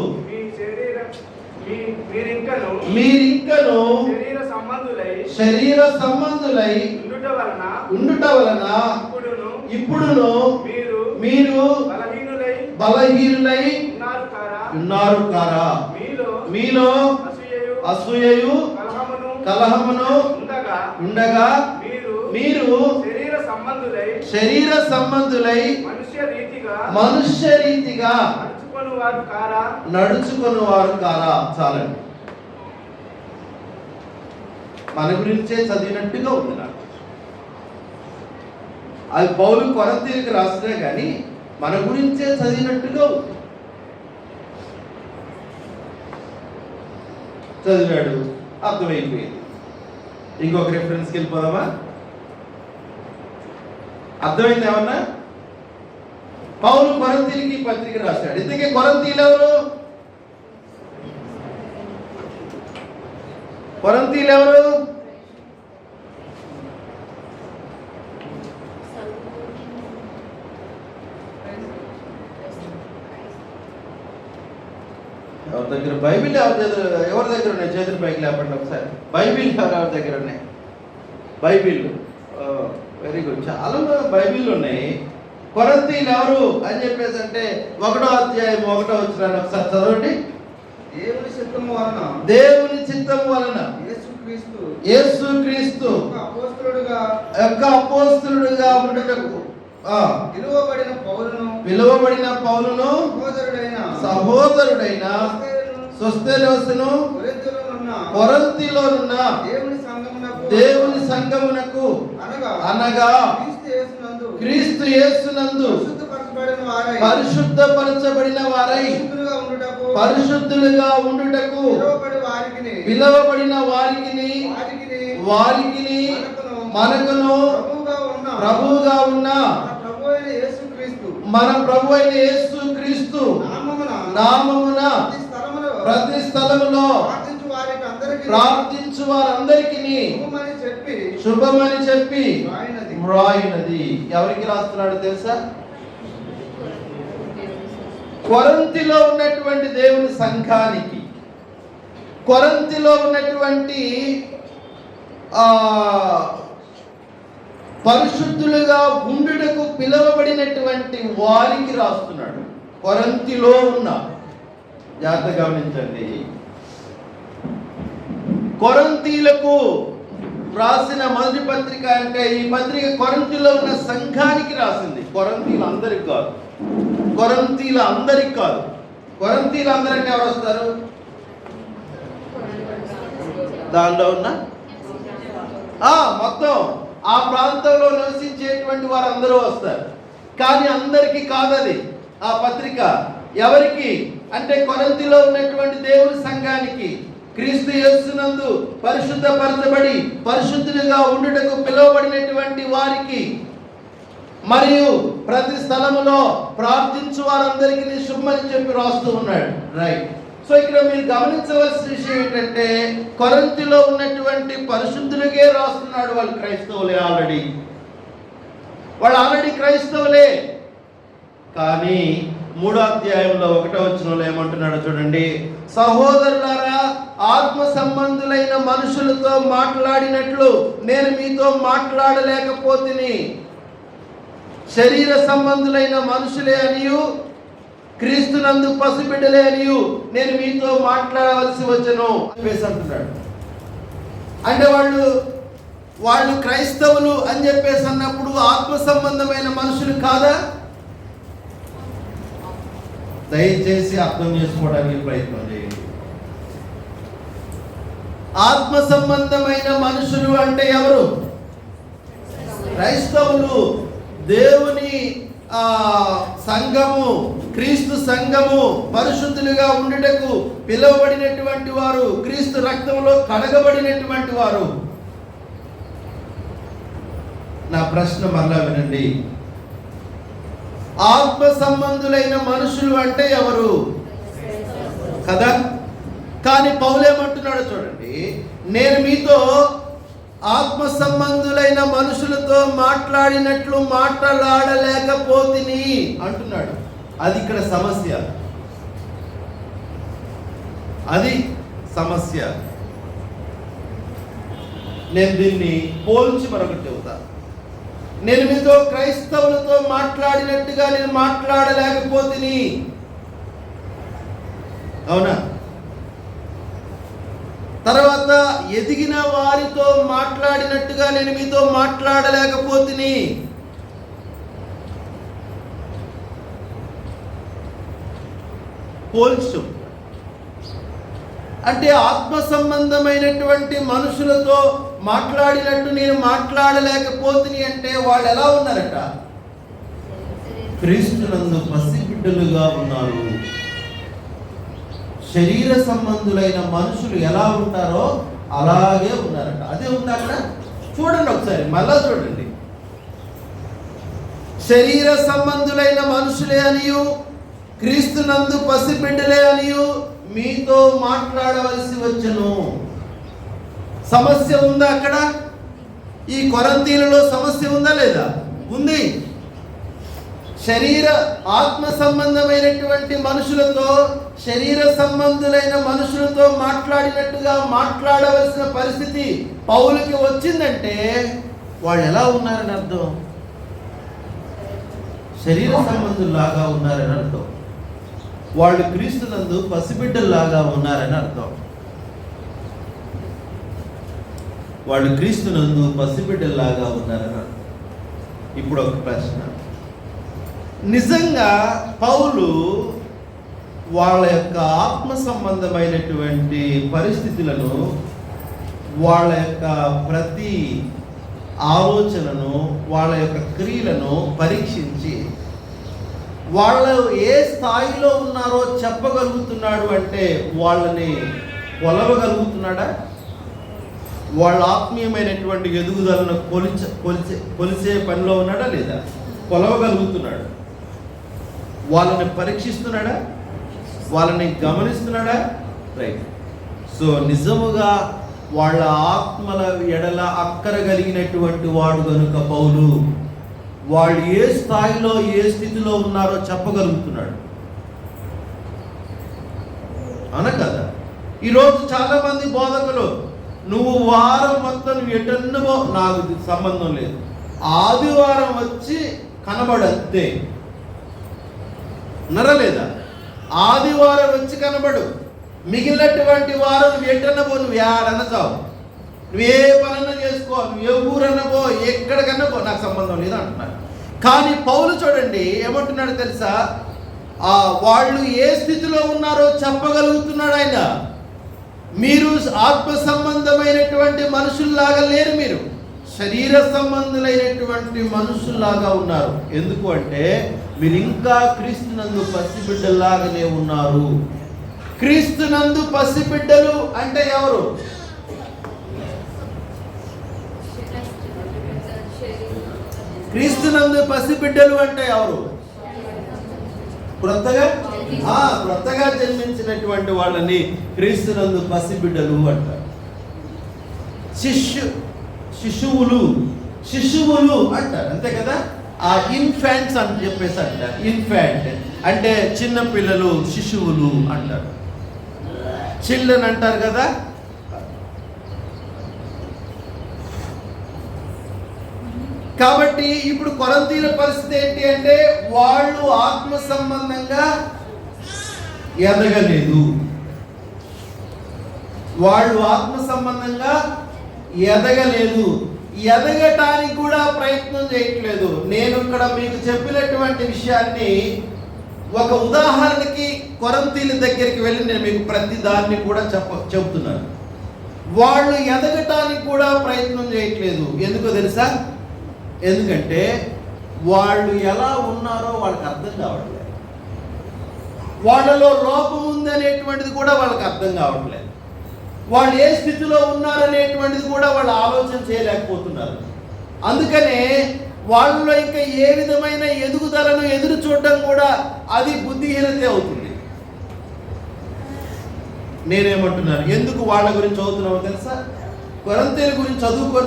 మీరింకను శరీర సంబంధులై ఉండుట వలన ఇప్పుడును మీరు బలహీనులై ఉన్నారు కారా. మీలో అసూయయు కలహమును ఉండగా మీరు శరీర సంబంధులై మనుష్య రీతిగా నడుచుకొనువారు కారా. చాలండి. మన గురించే చదివినట్టుగా ఉంది నాకు. అది పౌలు కొరింథీయులకు రాసినా కానీ మన గురించే చదివినట్టుగా ఉంది. చదివాడు, అర్థమైపోయింది. ఇంకొక రెఫరెన్స్కి వెళ్ళిపోదామా? అర్థమైంది ఏమన్నా? పౌలు కొరింథీయులకి పత్రిక రాశాడు. ఇందుకే కొరింథీయులు ఎవరు? కొరింథీయులు ఎవరు? ఎవరి దగ్గర బైబిల్ ఎవరి దగ్గర ఉన్నాయి? చేతులు పైకి లేపండి ఒకసారి. బైబిల్ ఎవరి దగ్గర ఉన్నాయి? Bible very good. చాలా బైబిల్ ఉన్నాయి. కొరింథీయులు ఎవరు అని చెప్పేసి అంటే 1వ అధ్యాయం 1వ వచనాన్ని ఒకసారి చదవండి. దేవుని చిత్తము వలన యేసుక్రీస్తు అపోస్తలుడుగా ఉండుటకు పిలువబడిన పౌలును సహోదరుడైన సొస్తెనోసును కొరింథీయులోనున్న కొరింథీలోనున్న దేవుని సంఘమునకు అనగా క్రీస్తు యేసునందు పరిశుద్ధపరచబడిన వారై పరిశుద్ధులుగా ఉండుటకు పిలువబడిన వారికి మనకును ప్రభువుగా ఉన్న మన ప్రభు అయిన యేసు క్రీస్తు నామమున ప్రతి స్థలములో ప్రార్థించు వారందరికీ శుభమని చెప్పి వ్రాయినది. ఎవరికి రాస్తున్నాడు తెలుసా? కొరింథీలో ఉన్నటువంటి దేవుని సంఘానికి, కొరింథీలో ఉన్నటువంటి పరిశుద్ధులుగా ఉండుటకు పిలువబడినటువంటి వారికి రాస్తున్నాడు. కొరింథీలో ఉన్న, జాగ్రత్తగా గమనించండి, కొరింథీలకు రాసిన మొదటి పత్రిక అంటే ఈ పత్రిక కొరింథీలో ఉన్న సంఘానికి రాసింది. కొరింథీలందరికి కాదు, కొరింథీలందరికి కాదు. కొరింథీలందరంటే ఎవరు వస్తారు? దానిలో ఉన్న మొత్తం ఆ ప్రాంతంలో నివసించేటువంటి వారు అందరూ వస్తారు. కానీ అందరికీ కాదది ఆ పత్రిక. ఎవరికి అంటే కొరింథీలో ఉన్నటువంటి దేవుని సంఘానికి, క్రీస్తు యేసునందు పరిశుద్ధపరచబడి పరిశుద్ధులుగా ఉండుటకు పిలువబడినటువంటి వారికి, మరియు ప్రతి స్థలములో ప్రార్థించు వారందరికీ శుభమని చెప్పి రాస్తూ ఉన్నాడు. రైట్. సో ఇక్కడ మీరు గమనించవలసిన విషయం ఏంటంటే కొరింథీలో ఉన్నటువంటి పరిశుద్ధులకే రాస్తున్నాడు. వాళ్ళు క్రైస్తవులే, వాళ్ళు ఆల్రెడీ క్రైస్తవులే. కానీ 3వ అధ్యాయంలో 1వ వచనంలో ఏమంటున్నాడో చూడండి. సహోదరులారా, ఆత్మ సంబంధులైన మనుషులతో మాట్లాడినట్లు నేను మీతో మాట్లాడలేకపోతిని. శరీర సంబంధులైన మనుషులే అనియు క్రీస్తునందు పసిబిడ్డలే అనియు నేను మీతో మాట్లాడవలసి వచ్చను అని అంటున్నాడు. అంటే వాళ్ళు క్రైస్తవులు అని చెప్పేసి అన్నప్పుడు ఆత్మ సంబంధమైన మనుషులు కాదా? దయచేసి అర్థం చేసుకోవడానికి ప్రయత్నం చేయండి. ఆత్మ సంబంధమైన మనుషులు అంటే ఎవరు? క్రైస్తవులు, దేవుని సంఘము, క్రీస్తు సంఘము, పరిశుద్ధులుగా ఉండుటకు పిలువబడినటువంటి వారు, క్రీస్తు రక్తంలో కడగబడినటువంటి వారు. నా ప్రశ్న మరలా వినండి. ఆత్మ సంబంధులైన మనుషులు అంటే ఎవరు? కదా. కానీ పౌలు ఏమంటున్నాడో చూడండి. నేను మీతో ఆత్మ సంబంధులైన మనుషులతో మాట్లాడినట్లు మాట్లాడలేకపోతిని అంటున్నాడు. అది ఇక్కడ సమస్య, అది సమస్య. నేను దీన్ని పోల్చి మరొకటి చెబుతా. నేను మీతో క్రైస్తవులతో మాట్లాడినట్టుగా నేను మాట్లాడలేకపోతిని. అవునా? తర్వాత ఎదిగిన వారితో మాట్లాడినట్టుగా నేను మీతో మాట్లాడలేకపోతిని. పోల్చు అంటే ఆత్మ సంబంధమైనటువంటి మనుషులతో మాట్లాడినట్టు నేను మాట్లాడలేకపోతిని అంటే వాళ్ళు ఎలా ఉన్నారట? క్రీస్తునందు పసిబిడ్డలుగా ఉన్నారు. శరీర సంబంధులైన మనుషులు ఎలా ఉంటారో అలాగే ఉన్నారట. అదే ఉంది అక్కడ. చూడండి ఒకసారి, మళ్ళా చూడండి. శరీర సంబంధులైన మనుషులే అనియు క్రీస్తునందు పసిబిడ్డలే అనియు మీతో మాట్లాడవలసి వచ్చును. సమస్య ఉందా అక్కడ? ఈ కొరింథీయులలో సమస్య ఉందా లేదా? ఉంది. ఆత్మ సంబంధమైనటువంటి మనుషులతో, శరీర సంబంధులైన మనుషులతో మాట్లాడినట్టుగా మాట్లాడవలసిన పరిస్థితి పౌలుకి వచ్చిందంటే వాళ్ళు ఎలా ఉన్నారని అర్థం? శరీర సంబంధుల్లాగా ఉన్నారని అర్థం. వాళ్ళు క్రీస్తునందు పసిబిడ్డల్లాగా ఉన్నారని అర్థం. వాళ్ళు క్రీస్తునందు పసిబిడ్డల్లాగా ఉన్నారని అర్థం. ఇప్పుడు ఒక ప్రశ్న. నిజంగా పౌలు వాళ్ళ యొక్క ఆత్మ సంబంధమైనటువంటి పరిస్థితులను, వాళ్ళ యొక్క ప్రతి ఆలోచనను, వాళ్ళ యొక్క క్రియలను పరీక్షించి వాళ్ళు ఏ స్థాయిలో ఉన్నారో చెప్పగలుగుతున్నాడు అంటే వాళ్ళని కొలవగలుగుతున్నాడా? వాళ్ళ ఆత్మీయమైనటువంటి ఎదుగుదలను కొలిసే పనిలో ఉన్నాడా లేదా? కొలవగలుగుతున్నాడు. వాళ్ళని పరీక్షిస్తున్నాడా? వాళ్ళని గమనిస్తున్నాడా? రైట్. సో నిజముగా వాళ్ళ ఆత్మల ఎడల అక్కర కలిగినటువంటి వాడు కనుక పౌలు వాళ్ళు ఏ స్థాయిలో ఏ స్థితిలో ఉన్నారో చెప్పగలుగుతున్నాడు. అవునా కదా? ఈరోజు చాలా మంది బోధకులు, నువ్వు వారం మొత్తం నువ్వు ఎటన్నవో నాకు సంబంధం లేదు, ఆదివారం వచ్చి కనబడంతే. నరలేదా? ఆదివారం వచ్చి కనబడు, మిగిలినటువంటి వారం నువ్వు ఎటన్నవో, నువ్వు ఏడన్న చావు, నువ్వే పనన్నా చేసుకో, నువ్వు ఏ ఊరన్నా పో, ఎక్కడికన్నా పో, నాకు సంబంధం లేదు అంటున్నాడు. కానీ పౌలు చూడండి ఏమంటున్నాడు తెలుసా? వాళ్ళు ఏ స్థితిలో ఉన్నారో చెప్పగలుగుతున్నాడు ఆయన. మీరు ఆత్మ సంబంధమైనటువంటి మనుషుల్లాగా లేరు, మీరు శరీర సంబంధులైనటువంటి మనుషుల్లాగా ఉన్నారు. ఎందుకు అంటే మీరు ఇంకా క్రీస్తునందు పసిబిడ్డల్లాగానే ఉన్నారు. క్రీస్తునందు పసిబిడ్డలు అంటే ఎవరు? క్రీస్తునందు పసిబిడ్డలు అంటే ఎవరు? క్రొత్తగా జన్మించినటువంటి వాళ్ళని క్రీస్తునందు పసిబిడ్డలు అంటారు. శిశువులు అంటారు, అంతే కదా? ఆ ఇన్ఫాంట్స్ అని చెప్పేసి అంటారు. ఇన్ఫాంట్ అంటే చిన్న పిల్లలు, శిశువులు అంటారు. చిల్డ్రన్ అంటారు కదా. కాబట్టి ఇప్పుడు కొరంతీల పరిస్థితి ఏంటి అంటే వాళ్ళు ఆత్మ సంబంధంగా ఎదగలేదు. వాళ్ళు ఆత్మ సంబంధంగా ఎదగలేదు, ఎదగటానికి కూడా ప్రయత్నం చేయట్లేదు. నేను ఇక్కడ మీకు చెప్పినటువంటి విషయాన్ని ఒక ఉదాహరణకి కొరంతీల దగ్గరికి వెళ్ళి నేను మీకు ప్రతి దాన్ని కూడా చెప్తున్నాను. వాళ్ళు ఎదగటానికి కూడా ప్రయత్నం చేయట్లేదు. ఎందుకో తెలుసా? ఎందుకంటే వాళ్ళు ఎలా ఉన్నారో వాళ్ళకి అర్థం కావట్లేదు. వాళ్ళలో లోపం ఉందనేటువంటిది కూడా వాళ్ళకి అర్థం కావట్లేదు. వాళ్ళు ఏ స్థితిలో ఉన్నారనేటువంటిది కూడా వాళ్ళు ఆలోచన చేయలేకపోతున్నారు. అందుకనే వాళ్ళలో ఇంకా ఏ విధమైన ఎదుగుదలను ఎదురు చూడడం కూడా అది బుద్ధిహీనత అవుతుంది. నేనేమంటున్నాను, ఎందుకు వాళ్ళ గురించి చదువుతున్నామో తెలుసా? కొరంతీల గురించి చదువుకొని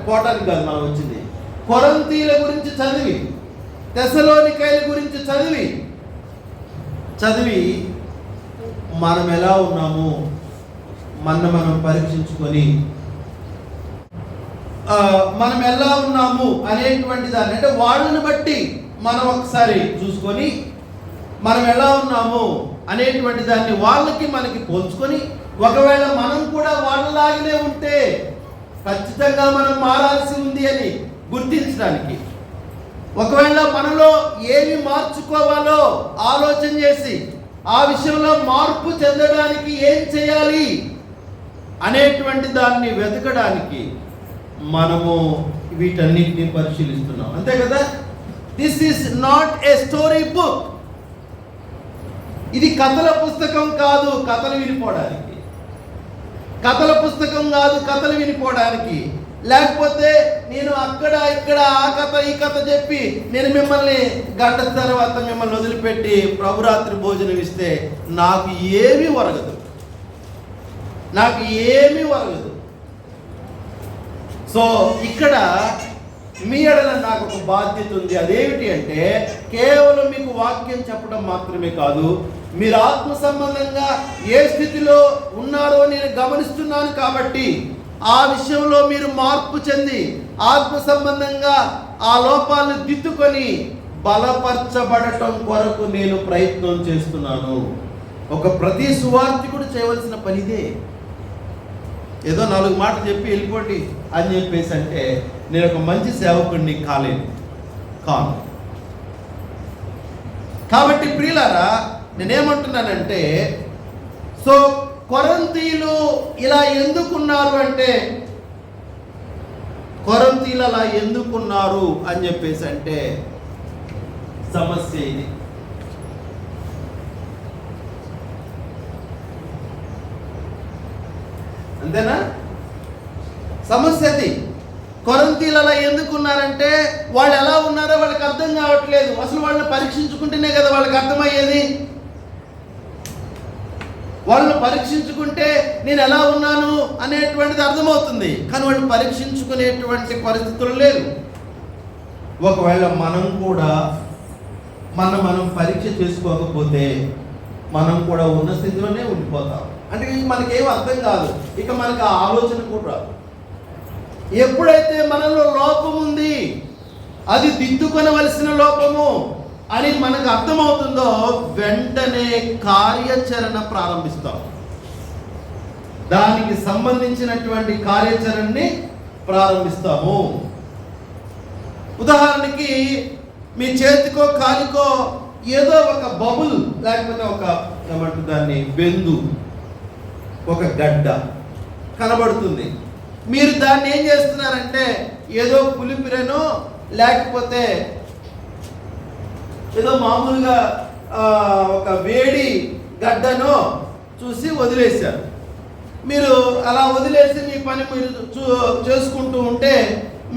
పోవటానికి కాదు మనం వచ్చింది. కొరంతీల గురించి చదివి, తెస్సలోనికైల గురించి చదివి మనం ఎలా ఉన్నాము మనం పరీక్షించుకొని మనం ఎలా ఉన్నాము అనేటువంటి దాన్ని, అంటే వాళ్ళని బట్టి మనం ఒకసారి చూసుకొని మనం ఎలా ఉన్నాము అనేటువంటి దాన్ని వాళ్ళకి మనకి పోల్చుకొని, ఒకవేళ మనం కూడా వాళ్ళలాగానే ఉంటే ఖచ్చితంగా మనం మారాల్సి ఉంది అని గుర్తించడానికి, ఒకవేళ మనలో ఏమి మార్చుకోవాలో ఆలోచన చేసి ఆ విషయంలో మార్పు చెందడానికి ఏం చేయాలి అనేటువంటి దాన్ని వెతకడానికి మనము వీటన్నిటిని పరిశీలిస్తున్నాం, అంతే కదా? This is not a story book. ఇది కథల పుస్తకం కాదు కథలు వినిపోవడానికి, కథల పుస్తకం కాదు కథలు వినిపోవడానికి. లేకపోతే నేను అక్కడ ఇక్కడ ఆ కథ ఈ కథ చెప్పి నేను మిమ్మల్ని గంట తర్వాత మిమ్మల్ని వదిలిపెట్టి ప్రభురాత్రి భోజనం ఇస్తే నాకు ఏమీ ఒరగదు. సో ఇక్కడ మీ ఎడల నాకు ఒక బాధ్యత ఉంది. అదేమిటి అంటే కేవలం మీకు వాక్యం చెప్పడం మాత్రమే కాదు, మీరు ఆత్మ సంబంధంగా ఏ స్థితిలో ఉన్నారో నేను గమనిస్తున్నాను. కాబట్టి ఆ విషయంలో మీరు మార్పు చెంది ఆత్మ సంబంధంగా ఆ లోపాలను దిద్దుకొని బలపరచబడటం కొరకు నేను ప్రయత్నం చేస్తున్నాను. ఒక ప్రతి సువార్థికుడు చేయవలసిన పనిదే. ఏదో 4 మాటలు చెప్పి వెళ్ళిపోండి అని చెప్పేసి అంటే నేను ఒక మంచి సేవకుడిని కాను. కాబట్టి ప్రియులారా, నేనేమంటున్నానంటే, సో కొరింథీయులు ఇలా ఎందుకున్నారు అంటే, కొరింథీయులు అలా ఎందుకున్నారు అని చెప్పేసి అంటే సమస్య ఇది. అంతేనా? సమస్య అది. కొరింథీయులు అలా ఎందుకున్నారంటే, వాళ్ళు ఎలా ఉన్నారో వాళ్ళకి అర్థం కావట్లేదు. అసలు వాళ్ళని పరీక్షించుకుంటేనే కదా వాళ్ళకి అర్థమయ్యేది. వాళ్ళని పరీక్షించుకుంటే నేను ఎలా ఉన్నాను అనేటువంటిది అర్థమవుతుంది. కానీ వాళ్ళు పరీక్షించుకునేటువంటి పరిస్థితులు లేరు. ఒకవేళ మనం కూడా మనం పరీక్ష చేసుకోకపోతే మనం కూడా ఉన్న స్థితిలోనే ఉండిపోతాం. అంటే మనకేం అర్థం కాదు, ఇక మనకు ఆ ఆలోచన కూడా రాదు. ఎప్పుడైతే మనలో లోపం ఉంది, అది దిద్దుకొనవలసిన లోపము అని మనకు అర్థమవుతుందో వెంటనే కార్యాచరణ ప్రారంభిస్తాం. దానికి సంబంధించినటువంటి కార్యాచరణని ప్రారంభిస్తాము. ఉదాహరణకి మీ చేతికో కాలికో ఏదో ఒక బబుల్, లేకపోతే ఒక ఏమంటుంది దాన్ని, బెందు, ఒక గడ్డ కనబడుతుంది. మీరు దాన్ని ఏం చేస్తున్నారంటే, ఏదో పులిపిరనో లేకపోతే ఏదో మామూలుగా ఒక వేడి గడ్డనో చూసి వదిలేశారు. మీరు అలా వదిలేసి మీ పని మీరు చేసుకుంటూ ఉంటే,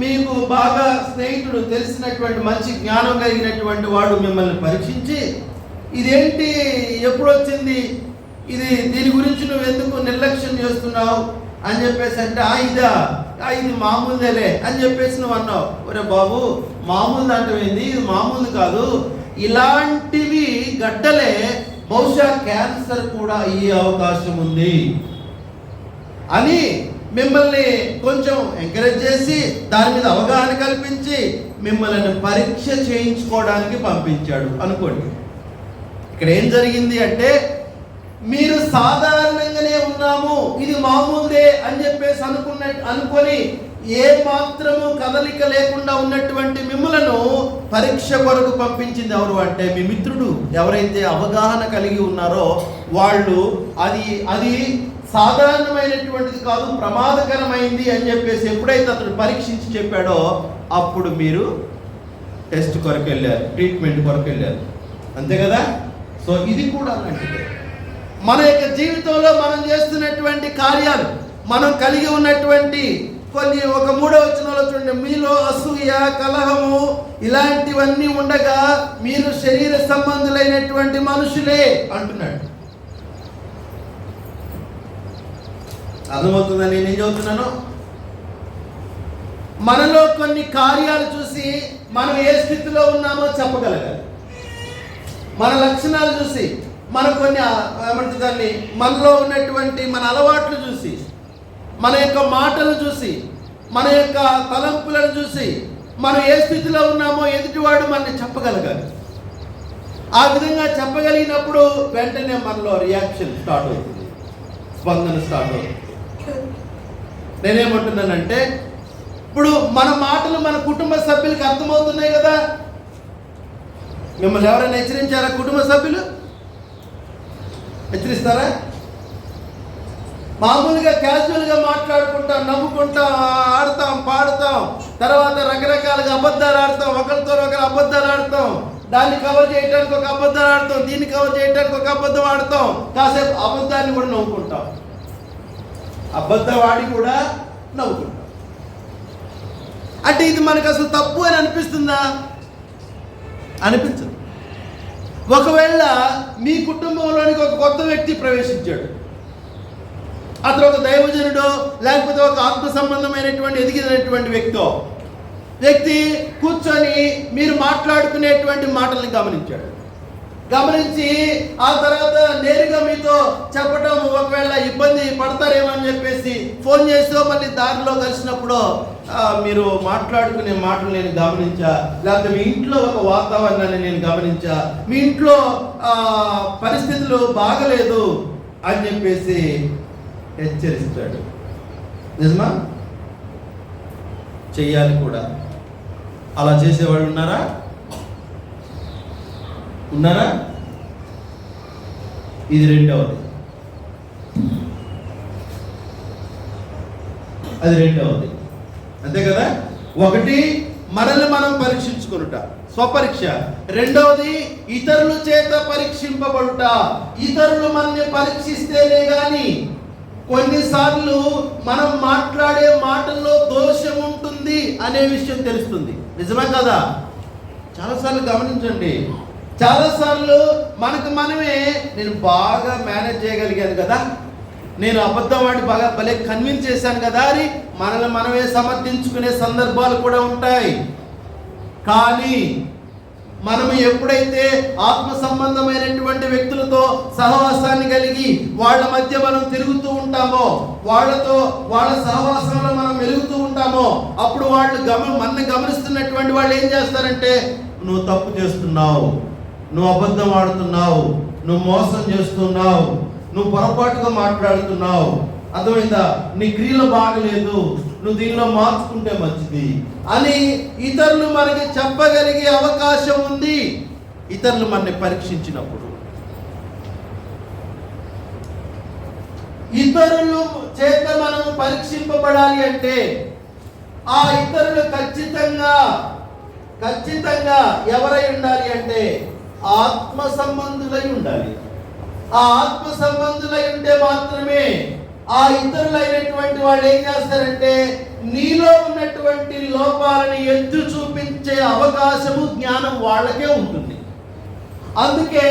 మీకు బాగా స్నేహితుడు, తెలిసినటువంటి మంచి జ్ఞానం కలిగినటువంటి వాడు మిమ్మల్ని పరీక్షించి, ఇదేంటి, ఎప్పుడు వచ్చింది ఇది, దీని గురించి నువ్వు ఎందుకు నిర్లక్ష్యం చేస్తున్నావు అని చెప్పేసి అంటే, ఇది మామూలుదేలే అని చెప్పేసి నువ్వు అన్నావు. ఒరే బాబు, మామూలు అంటేంది, ఇది మామూలు కాదు, ఇలాంటివి గడ్డలే బహుశా క్యాన్సర్ కూడా అయ్యే అవకాశం ఉంది అని మిమ్మల్ని కొంచెం ఎంకరేజ్ చేసి, దాని మీద అవగాహన కల్పించి మిమ్మల్ని పరీక్ష చేయించుకోవడానికి పంపించాడు అనుకోండి. ఇక్కడ ఏం జరిగింది అంటే, మీరు సాధారణంగానే ఉన్నాము, ఇది మామూలుదే అని చెప్పేసి అనుకొని ఏ మాత్రము కదలిక లేకుండా ఉన్నటువంటి మిమ్మలను పరీక్ష కొరకు పంపించింది ఎవరు అంటే, మీ మిత్రుడు. ఎవరైతే అవగాహన కలిగి ఉన్నారో వాళ్ళు అది సాధారణమైనటువంటిది కాదు, ప్రమాదకరమైంది అని చెప్పేసి ఎప్పుడైతే అతడు పరీక్షించి చెప్పాడో, అప్పుడు మీరు టెస్ట్ కొరకు వెళ్ళారు, ట్రీట్మెంట్ కొరకు వెళ్ళారు. అంతే కదా? సో ఇది కూడా అలాంటిదే. మన యొక్క జీవితంలో మనం చేస్తున్నటువంటి కార్యాలు, మనం కలిగి ఉన్నటువంటి కొన్ని, ఒక 3వ వచనంలో చూడండి, మీలో అసూయ, కలహము ఇలాంటివన్నీ ఉండగా మీరు శరీర సంబంధులైనటువంటి మనుషులే అంటున్నాడు. అర్థమవుతుందని నేనేం చదువుతున్నాను? మనలో కొన్ని కార్యాలు చూసి మనం ఏ స్థితిలో ఉన్నామో చెప్పగలగాలి. మన లక్షణాలు చూసి, మన కొన్ని ఏమంటుంది దాన్ని, మనలో ఉన్నటువంటి మన అలవాట్లు చూసి, మన యొక్క మాటలు చూసి, మన యొక్క తలంపులను చూసి మనం ఏ స్థితిలో ఉన్నామో ఎదుటివాడు మనల్ని చెప్పగలగాలి. ఆ విధంగా చెప్పగలిగినప్పుడు వెంటనే మనలో రియాక్షన్ స్టార్ట్ అవుతుంది, స్పందన స్టార్ట్ అవుతుంది. నేనేమంటున్నానంటే, ఇప్పుడు మన మాటలు మన కుటుంబ సభ్యులకు అర్థమవుతున్నాయి కదా. మిమ్మల్ని ఎవరైనా హెచ్చరించారా? కుటుంబ సభ్యులు హెచ్చరిస్తారా? మామూలుగా క్యాజువల్గా మాట్లాడుకుంటాం, నవ్వుకుంటాం, ఆడతాం, పాడుతాం, తర్వాత రకరకాలుగా అబద్ధాలు ఆడతాం, ఒకరితో ఒకరు అబద్ధాలు ఆడతాం, దాన్ని కవర్ చేయడానికి ఒక అబద్ధాలు ఆడతాం, దీన్ని కవర్ చేయడానికి ఒక అబద్ధం ఆడతాం, కాసేపు అబద్ధాన్ని కూడా నవ్వుకుంటాం, అబద్ధం ఆడి కూడా నవ్వుకుంటాం. అంటే ఇది మనకు అసలు తప్పు అని అనిపిస్తుందా? అనిపించదు. ఒకవేళ మీ కుటుంబంలోనికి ఒక కొత్త వ్యక్తి ప్రవేశించాడు, అతను ఒక దైవజనుడో లేకపోతే ఒక ఆత్మ సంబంధమైనటువంటి ఎదిగినటువంటి వ్యక్తి కూర్చొని మీరు మాట్లాడుకునేటువంటి మాటల్ని గమనించి ఆ తర్వాత నేరుగా మీతో చెప్పడం, ఒకవేళ ఇబ్బంది పడతారేమో అని చెప్పేసి ఫోన్ చేసో మళ్ళీ దారిలో కలిసినప్పుడు మీరు మాట్లాడుకునే మాటలు నేను గమనించా, లేకపోతే మీ ఇంట్లో ఒక వాతావరణాన్ని నేను గమనించా, మీ ఇంట్లో పరిస్థితులు బాగలేదు అని చెప్పేసి హెచ్చరిస్తాడు. నిజమా? చెయ్యాలి కూడా. అలా చేసేవాళ్ళు ఉన్నారా? ఇది రెండవది. అది రెండవది, అంతే కదా. ఒకటి మనల్ని మనం పరీక్షించుకునుట, స్వపరీక్ష. రెండవది ఇతరుల చేత పరీక్షింపబడుట. ఇతరులు మనల్ని పరీక్షిస్తేనే గాని కొన్నిసార్లు మనం మాట్లాడే మాటల్లో దోషం ఉంటుంది అనే విషయం తెలుస్తుంది. నిజమే కదా? చాలాసార్లు గమనించండి, చాలాసార్లు మనకు మనమే నేను బాగా మేనేజ్ చేయగలిగాను కదా, నేను అబద్ధం ఆడి బాగా భలే కన్విన్స్ చేశాను కదా అని మనల్ని మనమే సమర్థించుకునే సందర్భాలు కూడా ఉంటాయి. కానీ మనం ఎప్పుడైతే ఆత్మ సంబంధమైనటువంటి వ్యక్తులతో సహవాసాన్ని కలిగి వాళ్ళ మధ్య మనం తిరుగుతూ ఉంటామో, వాళ్ళ సహవాసంలో మనం మెలుగుతూ ఉంటామో, అప్పుడు వాళ్ళు మనల్ని గమనిస్తున్నటువంటి వాళ్ళు ఏం చేస్తారంటే, నువ్వు తప్పు చేస్తున్నావు, నువ్వు అబద్ధం ఆడుతున్నావు, నువ్వు మోసం చేస్తున్నావు, నువ్వు పొరపాటుగా మాట్లాడుతున్నావు, అర్థమైందా, నీ క్రియలు బాగలేదు, నువ్వు దీనిలో మార్చుకుంటే మంచిది అని ఇతరులు మనకి చెప్పగలిగే అవకాశం ఉంది. ఇతరులు మనని పరీక్షించినప్పుడు, ఇతరులు చేత మనం పరీక్షింపబడాలి అంటే ఆ ఇతరులు ఖచ్చితంగా ఎవరై ఉండాలి అంటే ఆత్మ సంబంధులై ఉండాలి. ఆ ఆత్మ సంబంధులై ఉంటే మాత్రమే ఆ ఇతరులైనటువంటి వాళ్ళు ఏం చేస్తారంటే నీలో ఉన్నటువంటి లోపాలని ఎత్తి చూపించే అవకాశము, జ్ఞానం వాళ్ళకే ఉంటుంది. అందుకే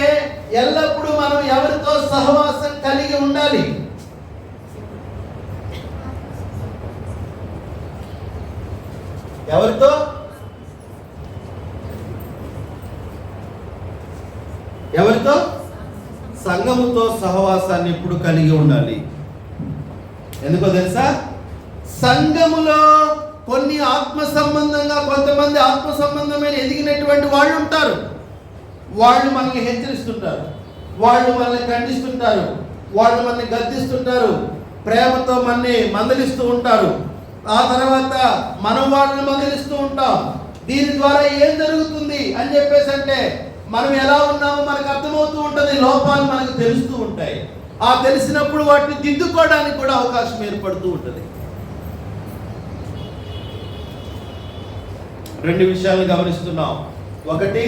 ఎల్లప్పుడూ మనం ఎవరితో సహవాసం కలిగి ఉండాలి? ఎవరితో? సంఘముతో సహవాసాన్ని ఇప్పుడు కలిగి ఉండాలి. ఎందుకో తెలుసా? సంఘములో కొంతమంది ఆత్మ సంబంధమైన ఎదిగినటువంటి వాళ్ళు ఉంటారు. వాళ్ళు మనల్ని హెచ్చరిస్తుంటారు, వాళ్ళు మనల్ని ఖండిస్తుంటారు, వాళ్ళు మనల్ని గద్దిస్తుంటారు, ప్రేమతో మనల్ని మందలిస్తూ ఉంటారు. ఆ తర్వాత మనం వాళ్ళని మందలిస్తూ ఉంటాం. దీని ద్వారా ఏం జరుగుతుంది అని చెప్పేసి అంటే మనం ఎలా ఉన్నామో మనకు అర్థమవుతూ ఉంటుంది, లోపాలు మనకు తెలుస్తూ ఉంటాయి. ఆ తెలిసినప్పుడు వాటిని దిద్దుకోవడానికి కూడా అవకాశం ఏర్పడుతూ ఉంటుంది. రెండు విషయాలు గమనిస్తున్నాం. ఒకటి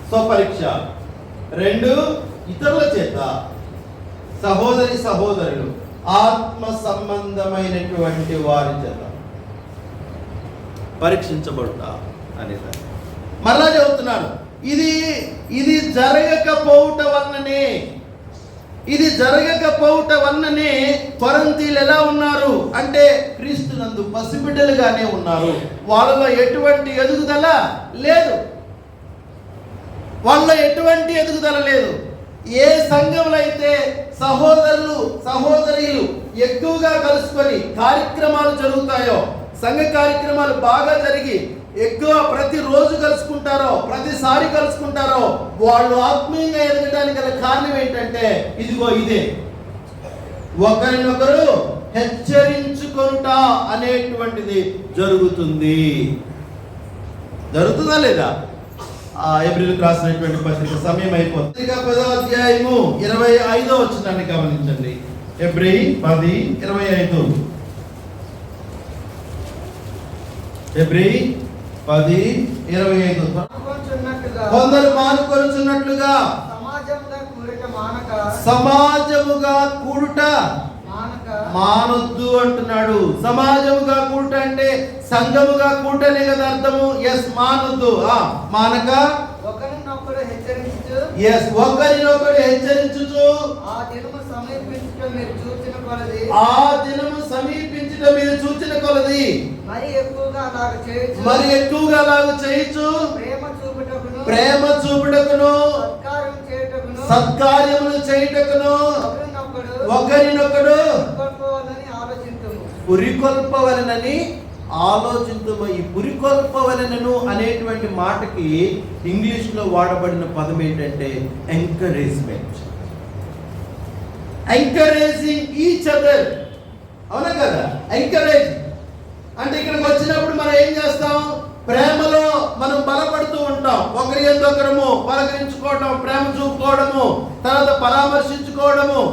స్వపరీక్ష, రెండు ఇతరుల చేత సహోదరులు ఆత్మ సంబంధమైనటువంటి వారి చేత పరీక్షించబడుతా అనేది. మరలా చెబుతున్నాను, ఇది జరగకపోవట వలననే కొరింథీయులు ఎలా ఉన్నారు అంటే క్రీస్తునందు పసిబిడ్డలుగానే ఉన్నారు. వాళ్ళలో ఎటువంటి ఎదుగుదల లేదు. ఏ సంఘంలో అయితే సహోదరులు ఎక్కువగా కలుసుకొని కార్యక్రమాలు జరుగుతాయో, సంఘ కార్యక్రమాలు బాగా జరిగి ఎక్కువ ప్రతిరోజు ప్రతిసారి కలుసుకుంటారో వాళ్ళు ఆత్మీయంగా ఎదగడానికి గల కారణం ఏంటంటే ఇదే ఒకరినొకరు హెచ్చరించుకొనుట అనేటువంటిది జరుగుతుందా లేదా? ఏప్రిల్కి రాసినటువంటి పత్రిక సమయం అయిపోతుంది. 10వ అధ్యాయము 25వ వచనాన్ని గమనించండి. ఏప్రిల్ 10:25. ఏప్రిల్ 10:25. కొందరు మానుకొనుచున్నట్లుగా సమాజముగా కూడుట మానొద్దు అంటున్నాడు. సమాజముగా కూడుట అంటే సంఘముగా కూటనే కదా అర్థము. మానొద్దు, మానక ఒకరినొకరు హెచ్చరించుచు ఆ దినము సమీపించుట మీరు చూచిన కొలది మరి ఎక్కువగా అలాగ చేయొచ్చు. ప్రేమ చూపుటకును సత్కార్యములు చేయుటకును ఒకరినొకడు పురికొల్పవలెనని ఆలోచించము. ఈ పురికొల్పవలెనను అనేటువంటి మాటకి ఇంగ్లీష్ లో వాడబడిన పదం ఏంటంటే ఎంకరేజింగ్ ఈచ్ అదర్. అవునా కదా? ఎంకరేజ్ అంటే ఇక్కడికి వచ్చినప్పుడు మనం ఏం చేస్తాం? ప్రేమలో మనం బలపడుతూ ఉంటాం. ఒకరి యందు ఒకరము పలకరించుకోవడం, ప్రేమ చూపుకోవడము, తర్వాత పరామర్శించుకోవడము,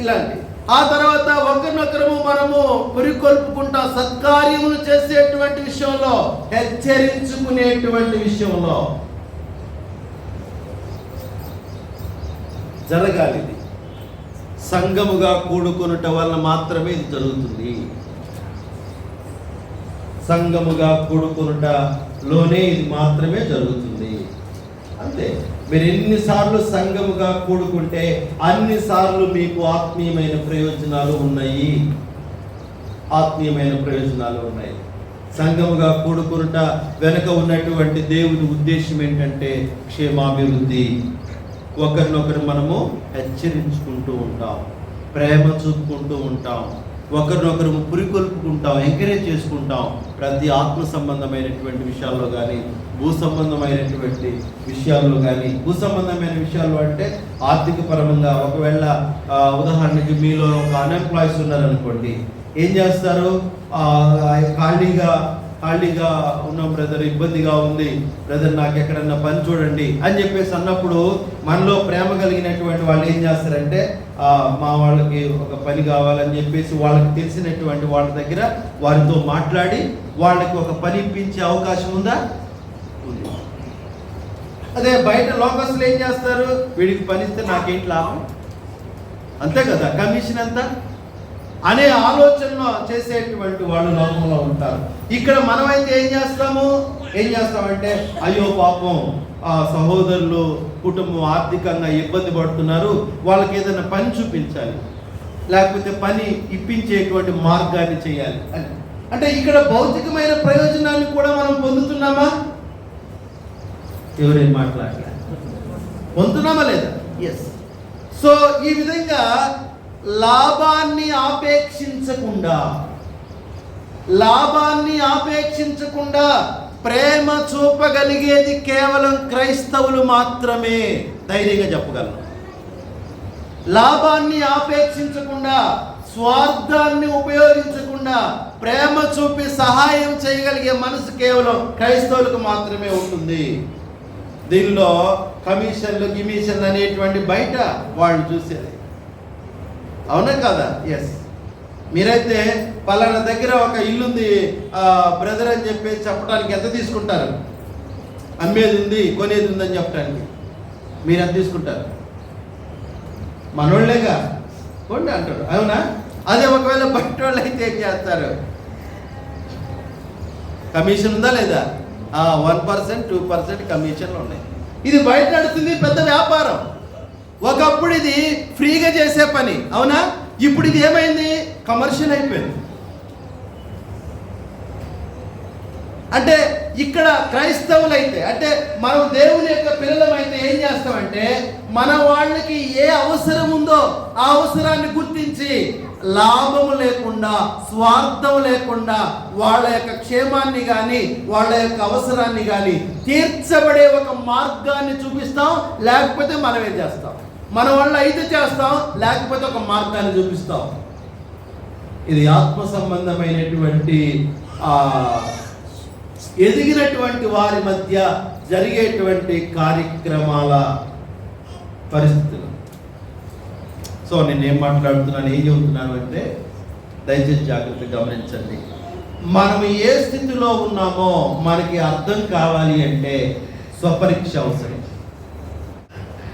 ఇలాంటి. ఆ తర్వాత ఒకరినొకరము మనము పురికొల్పుకుంటా, సత్కార్యములు చేసేటువంటి విషయంలో, హెచ్చరించుకునేటువంటి విషయంలో జరగాలి. ఇది సంఘముగా కూడుకొనుట వలన మాత్రమే ఇది జరుగుతుంది. సంఘముగా కూడుకొనుటలోనే ఇది మాత్రమే జరుగుతుంది. అంతే. మీరు ఎన్నిసార్లు సంఘముగా కూడుకుంటే అన్నిసార్లు మీకు ఆత్మీయమైన ప్రయోజనాలు ఉన్నాయి. ఆత్మీయమైన ప్రయోజనాలు ఉన్నాయి. సంఘముగా కూడుకొనుట వెనుక ఉన్నటువంటి దేవుని ఉద్దేశం ఏంటంటే క్షేమాభివృద్ధి. ఒకరినొకరు మనము హెచ్చరించుకుంటూ ఉంటాం, ప్రేమ చూపుకుంటూ ఉంటాం, ఒకరినొకరు పురికొల్పుకుంటాం, ఎంకరేజ్ చేసుకుంటాం. ప్రతి ఆత్మ సంబంధమైనటువంటి విషయాల్లో కానీ, భూ సంబంధమైనటువంటి విషయాల్లో కానీ, భూ సంబంధమైన విషయాలు అంటే ఆర్థిక పరంగా, ఒకవేళ ఉదాహరణకి మీలో ఒక అన్ఎంప్లాయీస్ ఉన్నారనుకోండి, ఏం చేస్తారు? ఖాళీగా ఉన్నాం బ్రదర్, ఇబ్బందిగా ఉంది బ్రదర్, నాకు ఎక్కడన్నా పని చూడండి అని చెప్పేసి అన్నప్పుడు మనలో ప్రేమ కలిగినటువంటి వాళ్ళు ఏం చేస్తారంటే మా వాళ్ళకి ఒక పని కావాలని చెప్పేసి వాళ్ళకి తెలిసినటువంటి వాళ్ళ దగ్గర వారితో మాట్లాడి వాళ్ళకి ఒక పని ఇప్పించే అవకాశం ఉందా? ఉంది. అదే బయట లోకల్స్లో ఏం చేస్తారు? వీడికి పని ఇస్తే నాకేంటి లాభం, అంతే కదా, కమిషన్ అంతా అనే ఆలోచన చేసేటువంటి వాళ్ళు లోకంలో ఉంటారు. ఇక్కడ మనమైతే ఏం చేస్తామంటే అయ్యో పాపం ఆ సహోదరులు కుటుంబం ఆర్థికంగా ఇబ్బంది పడుతున్నారు, వాళ్ళకి ఏదైనా పని చూపించాలి, లేకపోతే పని ఇప్పించేటువంటి మార్గాన్ని చేయాలి అని. అంటే ఇక్కడ భౌతికమైన ప్రయోజనాన్ని కూడా మనం పొందుతున్నామా? ఎవరేం మాట్లాడలే, పొందుతున్నామా లేదా? ఎస్. సో ఈ విధంగా లాభాన్ని ఆపేక్షించకుండా ప్రేమ చూపగలిగేది కేవలం క్రైస్తవులు మాత్రమే. ధైర్యంగా చెప్పగలను. లాభాన్ని ఆపేక్షించకుండా, స్వార్థాన్ని ఉపయోగించకుండా ప్రేమ చూపి సహాయం చేయగలిగే మనసు కేవలం క్రైస్తవులకు మాత్రమే ఉంటుంది. దీనిలో కమిషన్లు అనేటువంటి బయట వాళ్ళు చూసేది. అవునా కదా? ఎస్. మీరైతే పలానా దగ్గర ఒక ఇల్లుంది బ్రదర్ అని చెప్పేసి చెప్పడానికి ఎంత తీసుకుంటారు? అమ్మేది ఉంది, కొనేది ఉందని చెప్పడానికి మీరు ఎంత తీసుకుంటారు? మనోళ్ళేగా కొండి అంటారు, అవునా? అదే ఒకవేళ బయట వాళ్ళు అయితే ఏం చేస్తారు? కమిషన్ ఉందా లేదా? 1%, 2% కమిషన్లు ఉన్నాయి. ఇది బయట నడుస్తుంది, పెద్ద వ్యాపారం. ఒకప్పుడు ఇది ఫ్రీగా చేసే పని, అవునా? ఇప్పుడు ఇది ఏమైంది? కమర్షియల్ అయిపోయింది. అంటే ఇక్కడ క్రైస్తవులైతే, అంటే మనం దేవుని యొక్క పిల్లలమైతే ఏం చేస్తామంటే మన వాళ్ళకి ఏ అవసరం ఉందో ఆ అవసరాన్ని గుర్తించి లాభము లేకుండా, స్వార్థం లేకుండా వాళ్ళ యొక్క క్షేమాన్ని కానీ వాళ్ళ యొక్క అవసరాన్ని కానీ తీర్చబడే ఒక మార్గాన్ని చూపిస్తాం. లేకపోతే మనం ఏం చేస్తాం? మన వల్ల అయితే చేస్తాం, లేకపోతే ఒక మార్గాన్ని చూపిస్తాం. ఇది ఆత్మ సంబంధమైనటువంటి ఎదిగినటువంటి వారి మధ్య జరిగేటువంటి కార్యక్రమాల పరిస్థితులు. సో నేను ఏం మాట్లాడుతున్నాను, ఏం చెబుతున్నాను అంటే దయచేసి జాగ్రత్తగా గమనించండి. మనం ఏ స్థితిలో ఉన్నామో మనకి అర్థం కావాలి అంటే స్వపరీక్ష అవసరం.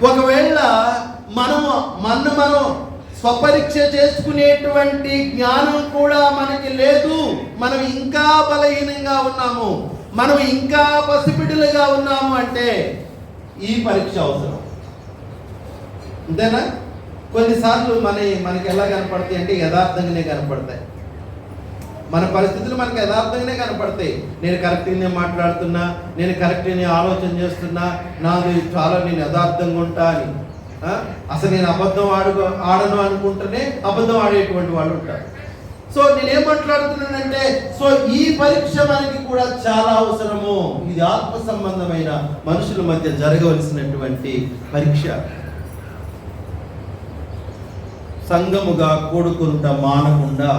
ఒకవేళ మనం స్వపరీక్ష చేసుకునేటువంటి జ్ఞానం కూడా మనకి లేదు, మనం ఇంకా బలహీనంగా ఉన్నాము, మనం ఇంకా పసిపిడులుగా ఉన్నాము అంటే ఈ పరీక్ష అవసరం. అంతేనా? కొన్నిసార్లు మనకి ఎలా కనపడతాయి అంటే యథార్థంగానే కనపడతాయి. మన పరిస్థితులు మనకు యథార్థంగానే కనపడతాయి. నేను కరెక్ట్గానే మాట్లాడుతున్నా, నేను కరెక్ట్గానే ఆలోచన చేస్తున్నా, నేను యథార్థంగా ఉంటా అని. అసలు నేను అబద్ధం ఆడను అనుకుంటేనే అబద్ధం ఆడేటువంటి వాళ్ళు ఉంటారు. సో నేనేం మాట్లాడుతున్నానంటే, సో ఈ పరీక్ష మనకి కూడా చాలా అవసరము. ఇది ఆత్మ సంబంధమైన మనుషుల మధ్య జరగవలసినటువంటి పరీక్ష. సంఘముగా కూడుకొనుట మానకుండా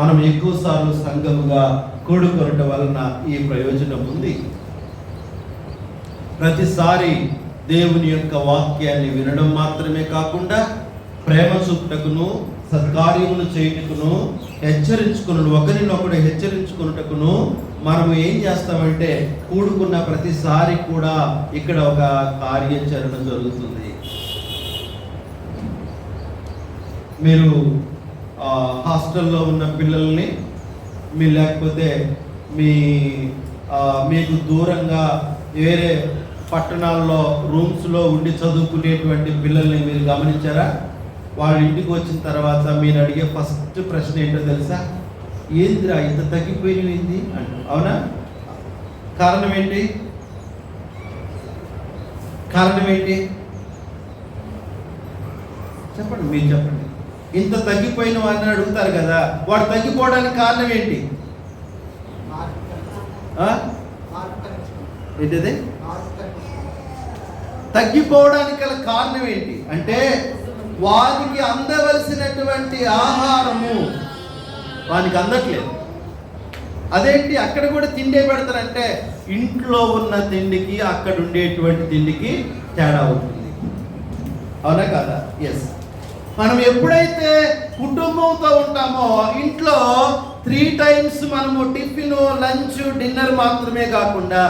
మనం ఎక్కువసార్లు సంఘముగా కూడుకొనుట వలన ఈ ప్రయోజనం ఉంది. ప్రతిసారి దేవుని యొక్క వాక్యాన్ని వినడం మాత్రమే కాకుండా ప్రేమ చూపుటకును, సత్కార్యములు చేయుటకును, హెచ్చరించుకును, ఒకరినొకడు హెచ్చరించుకున్నటకును మనము ఏం చేస్తామంటే కూడుకున్న ప్రతిసారి కూడా ఇక్కడ ఒక కార్యాచరణ జరుగుతుంది. మీరు హాస్టల్లో ఉన్న పిల్లల్ని లేకపోతే మీకు దూరంగా వేరే పట్టణాల్లో రూమ్స్లో ఉండి చదువుకునేటువంటి పిల్లల్ని మీరు గమనించారా? వాళ్ళ ఇంటికి వచ్చిన తర్వాత మీరు అడిగే ఫస్ట్ ప్రశ్న ఏంటో తెలుసా? ఏందిరా ఇంత తగ్గిపోయినది అంట. అవునా? కారణం ఏంటి? చెప్పండి, మీరు చెప్పండి. ఇంత తగ్గిపోయిన వాడిని అడుగుతారు కదా, వాడు తగ్గిపోవడానికి కారణం ఏంటి? ఏంటిది తగ్గిపోవడానికి గల కారణం ఏంటి అంటే వారికి అందవలసినటువంటి ఆహారము వానికి అందట్లేదు. అదేంటి? అక్కడ కూడా తిండే పెడతారంటే ఇంట్లో ఉన్న తిండికి అక్కడ ఉండేటువంటి తిండికి తేడా ఉంటుంది. అవునా కదా? ఎస్. మనం ఎప్పుడైతే కుటుంబంతో ఉంటామో ఇంట్లో 3 times మనము టిఫిన్, లంచ్, డిన్నర్ మాత్రమే కాకుండా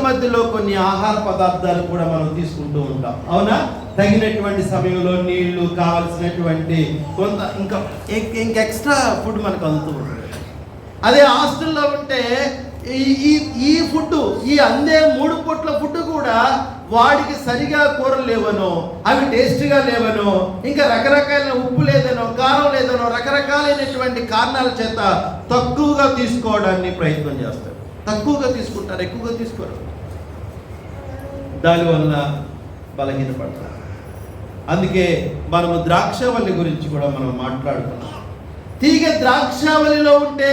మధ్యలో కొన్ని ఆహార పదార్థాలు కూడా మనం తీసుకుంటూ ఉంటాం. అవునా? తగినటువంటి సమయంలో నీళ్లు, కావలసినటువంటి కొంత ఇంకా ఎక్స్ట్రా ఫుడ్ మనకు అందుతూ ఉంటుంది. అదే హాస్టల్లో ఉంటే ఈ ఫుడ్, ఈ అందే 3 పూట్ల ఫుడ్ కూడా వాడికి సరిగా కూరలు లేవనో, అవి టేస్ట్గా లేవనో, ఇంకా రకరకాల ఉప్పు లేదనో, కారం లేదనో, రకరకాలైనటువంటి కారణాల చేత తక్కువగా తీసుకోవడానికి ప్రయత్నం చేస్తారు. తక్కువగా తీసుకుంటారు, ఎక్కువగా తీసుకోరు. దానివల్ల బలహీనపడతారు. అందుకే మనము ద్రాక్షవల్లి గురించి కూడా మనం మాట్లాడుతున్నాం. తీగ ద్రాక్షావళిలో ఉంటే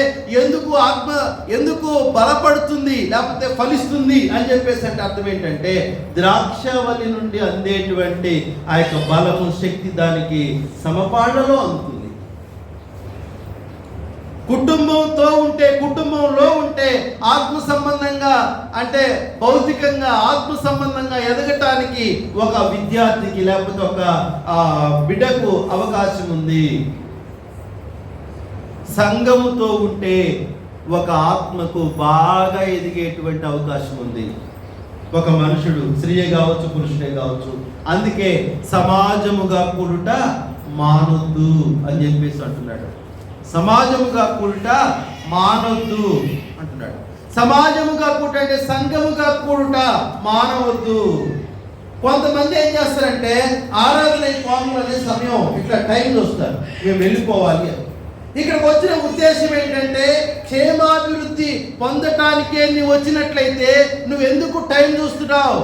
ఎందుకు బలపడుతుంది లేకపోతే ఫలిస్తుంది అని చెప్పేసి అంటే అర్థం ఏంటంటే ద్రాక్షావళి నుండి అందేటువంటి ఆ యొక్క బలము, శక్తి దానికి సమపాళ్లలో అందుతుంది. కుటుంబంలో ఉంటే ఆత్మ సంబంధంగా అంటే భౌతికంగా ఆత్మ సంబంధంగా ఎదగటానికి ఒక విద్యార్థికి లేకపోతే ఒక బిడ్డకు అవకాశం ఉంది. సంఘముతో ఉంటే ఒక ఆత్మకు బాగా ఎదిగేటువంటి అవకాశం ఉంది. ఒక మనుషుడు, స్త్రీయే కావచ్చు, పురుషుడే కావచ్చు. అందుకే సమాజముగా కూడుట మానొద్దు అని చెప్పేసి అంటున్నాడు. సమాజముగా కూడుట మానొద్దు అంటున్నాడు. సమాజముగా కూడుట అంటే సంఘముగా కూడుట మానవద్దు. కొంతమంది ఏం చేస్తారంటే ఆరాధన అనే సమయం ఇట్లా టైం చూస్తారు, మేము వెళ్ళిపోవాలి. ఇక్కడికి వచ్చిన ఉద్దేశం ఏంటంటే క్షేమాభివృద్ధి పొందటానికే నువ్వు వచ్చినట్లయితే నువ్వెందుకు టైం చూస్తున్నావు?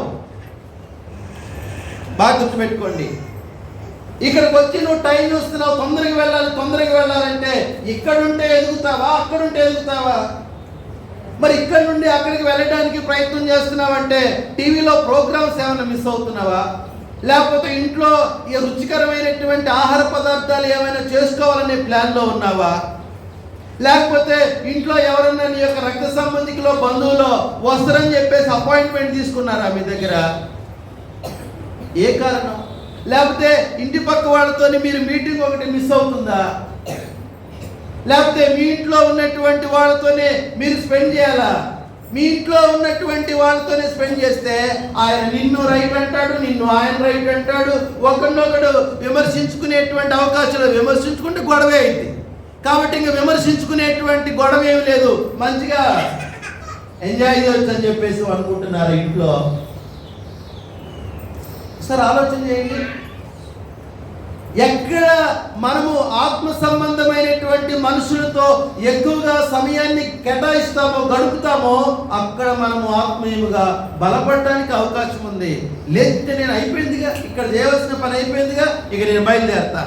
బాగా గుర్తుపెట్టుకోండి. ఇక్కడికి వచ్చి నువ్వు టైం చూస్తున్నావు, తొందరగా వెళ్ళాలంటే ఇక్కడుంటే ఎదుగుతావా, అక్కడుంటే ఎదుగుతావా? మరి ఇక్కడ నుండి అక్కడికి వెళ్ళడానికి ప్రయత్నం చేస్తున్నావంటే టీవీలో ప్రోగ్రామ్స్ ఏమైనా మిస్ అవుతున్నావా? లేకపోతే ఇంట్లో ఈ రుచికరమైనటువంటి ఆహార పదార్థాలు ఏమైనా చేసుకోవాలనే ప్లాన్లో ఉన్నావా? లేకపోతే ఇంట్లో ఎవరన్నా నీ యొక్క రక్త సంబంధికులో, బంధువులో వస్తారని చెప్పేసి అపాయింట్మెంట్ తీసుకున్నారా మీ దగ్గర? ఏ కారణం? లేకపోతే ఇంటి పక్క వాళ్ళతో మీరు మీటింగ్ ఒకటి మిస్ అవుతుందా? లేకపోతే మీ ఇంట్లో ఉన్నటువంటి వాళ్ళతోనే మీరు స్పెండ్ చేయాలా? మీ ఇంట్లో ఉన్నటువంటి వాళ్ళతోనే స్పెండ్ చేస్తే ఆయన నిన్ను రైట్ అంటాడు, నిన్ను ఆయన రైట్ అంటాడు. ఒకరినొకడు విమర్శించుకునేటువంటి అవకాశాలు, విమర్శించుకుంటే గొడవే అయింది. కాబట్టి ఇంకా విమర్శించుకునేటువంటి గొడవ ఏమి లేదు, మంచిగా ఎంజాయ్ చేయొచ్చు అని చెప్పేసి అనుకుంటున్నారు ఇంట్లో. సార్ ఆలోచన చేయండి. ఎక్కడ మనము ఆత్మ సంబంధమైనటువంటి మనుషులతో ఎక్కువగా సమయాన్ని కేటాయిస్తామో, గడుపుతామో అక్కడ మనము ఆత్మీయముగా బలపడడానికి అవకాశం ఉంది. లేకపోతే నేను అయిపోయిందిగా, ఇక్కడ చేయవలసిన పని అయిపోయిందిగా, ఇక నేను బయలుదేరతా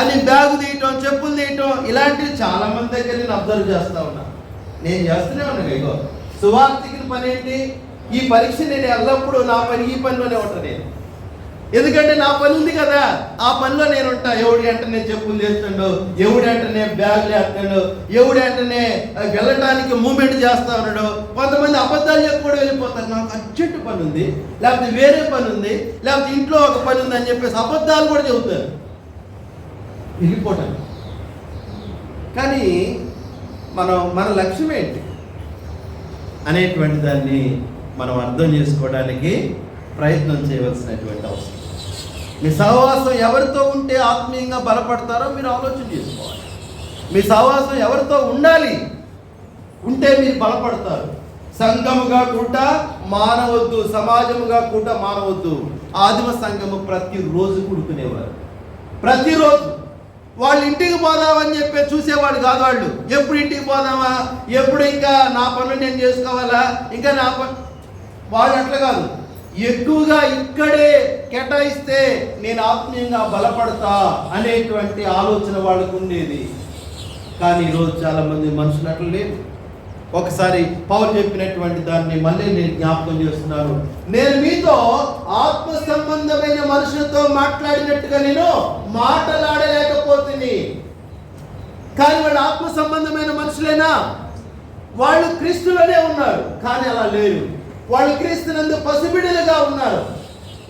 అని బ్యాగు తీయటం, చెప్పులు తీయటం, ఇలాంటివి చాలా మంది దగ్గర నేను అబ్జర్వ్ చేస్తా ఉన్నా. నేను చేస్తూనే ఉన్నాను. ఇగో సువార్థికుని పని ఏంటి? ఈ పరీక్ష నేను ఎల్లప్పుడూ నా పని ఈ పనిలోనే ఉంటాను. నేను ఎందుకంటే నా పని ఉంది కదా, ఆ పనిలో నేను ఉంటా. ఎవడి వెంటనే చెప్పులు చేస్తాడు, ఎవడి వెంటనే బ్యాగులు వేస్తాడు, ఎవడి వెంటనే వెళ్ళటానికి మూమెంట్ చేస్తా ఉన్నాడు. కొంతమంది అబద్ధాలు చెప్పి కూడా వెళ్ళిపోతారు. నాకు అర్జెంట్ పని ఉంది, లేకపోతే వేరే పని ఉంది, లేకపోతే ఇంట్లో ఒక పని ఉంది అని చెప్పేసి అబద్ధాలు కూడా చెబుతారు వెళ్ళిపోవటానికి. కానీ మన లక్ష్యం ఏంటి అనేటువంటి దాన్ని మనం అర్థం చేసుకోవడానికి ప్రయత్నం చేయవలసినటువంటి అవసరం. మీ సహవాసం ఎవరితో ఉంటే ఆత్మీయంగా బలపడతారో మీరు ఆలోచన చేసుకోవాలి. మీ సహవాసం ఎవరితో ఉండాలి, ఉంటే మీరు బలపడతారు. సంఘముగా కూట మానవద్దు, సమాజముగా కూట మానవద్దు. ఆదిమ సంఘము ప్రతిరోజు కూడుకునేవారు. ప్రతిరోజు వాళ్ళు ఇంటికి పోదామని చెప్పి చూసేవాడు కాదు. వాళ్ళు ఎప్పుడు ఇంటికి పోదామా, ఎప్పుడు ఇంకా నా పనులు నేను చేసుకోవాలా, ఇంకా నా పని, వాళ్ళు అట్లా కాదు. ఎక్కువగా ఇక్కడే కేటాయిస్తే నేను ఆత్మీయంగా బలపడతా అనేటువంటి ఆలోచన వాళ్ళకు ఉండేది. కానీ ఈరోజు చాలా మంది మనుషులు అట్లా లేదు. ఒకసారి పౌలు చెప్పినటువంటి దాన్ని మళ్ళీ నేను జ్ఞాపకం చేస్తున్నాను. నేను మీతో ఆత్మ సంబంధమైన మనుషులతో మాట్లాడినట్టుగా నేను మాట్లాడలేకపోతుంది. కానీ వాళ్ళు ఆత్మ సంబంధమైన మనుషులేనా? వాళ్ళు క్రీస్తులోనే ఉన్నారు, కానీ అలా లేరు. వాళ్ళు క్రీస్తునందు పసిబిడ్డలుగా ఉన్నారు.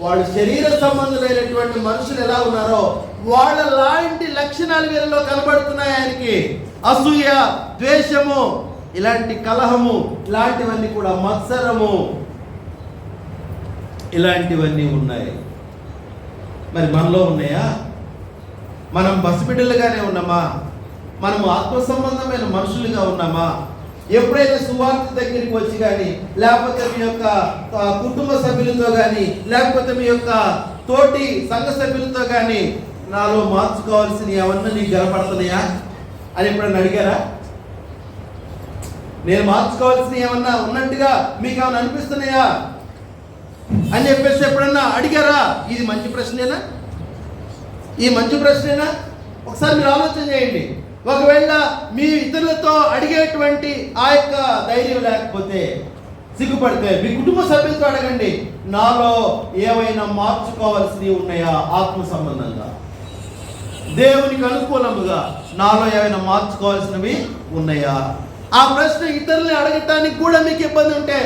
వాళ్ళు శరీర సంబంధులైనటువంటి మనుషులు ఎలా ఉన్నారో వాళ్ళ లాంటి లక్షణాలు వీళ్ళలో కనబడుతున్నాయి. ఆయనకి అసూయ, ద్వేషము, ఇలాంటి కలహము, ఇలాంటివన్నీ కూడా, మత్సరము, ఇలాంటివన్నీ ఉన్నాయి. మరి మనలో ఉన్నాయా? మనం పసిబిడ్డలుగానే ఉన్నామా? మనము ఆత్మ సంబంధమైన మనుషులుగా ఉన్నామా? ఎప్పుడైతే సువార్త దగ్గరికి వచ్చి కానీ, లేకపోతే మీ యొక్క కుటుంబ సభ్యులతో కానీ, లేకపోతే మీ యొక్క తోటి సంఘ సభ్యులతో కానీ, నాలో మార్చుకోవాల్సిన ఏమన్నా నీకు కనపడుతున్నాయా అని ఎప్పుడన్నా అడిగారా? నేను మార్చుకోవాల్సిన ఏమన్నా ఉన్నట్టుగా మీకు ఏమన్నా అనిపిస్తున్నాయా అని చెప్పేసి ఎప్పుడన్నా అడిగారా? ఇది మంచి ప్రశ్నేనా? ఈ మంచి ప్రశ్నేనా? ఒకసారి మీరు ఆలోచన చేయండి. ఒకవేళ మీ ఇతరులతో అడిగేటువంటి ఆ యొక్క ధైర్యం లేకపోతే, సిగ్గుపడితే మీ కుటుంబ సభ్యులతో అడగండి, నాలో ఏమైనా మార్చుకోవాల్సినవి ఉన్నాయా? ఆత్మ సంబంధంగా, దేవునికి అనుకూలముగా నాలో ఏమైనా మార్చుకోవాల్సినవి ఉన్నాయా? ఆ ప్రశ్న ఇతరులని అడగటానికి కూడా మీకు ఇబ్బంది ఉంటే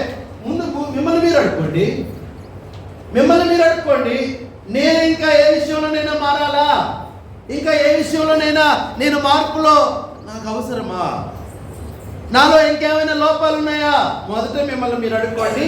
ముందు మిమ్మల్ని మీరు అడుక్కోండి. నేను ఇంకా ఏ విషయంలోనైనా మారాలా? ఇంకా ఏ విషయంలోనైనా నేను మార్పులో నాకు అవసరమా? నాలో ఇంకేమైనా లోపాలు ఉన్నాయా? మొదట మిమ్మల్ని మీరు అడుక్కోండి.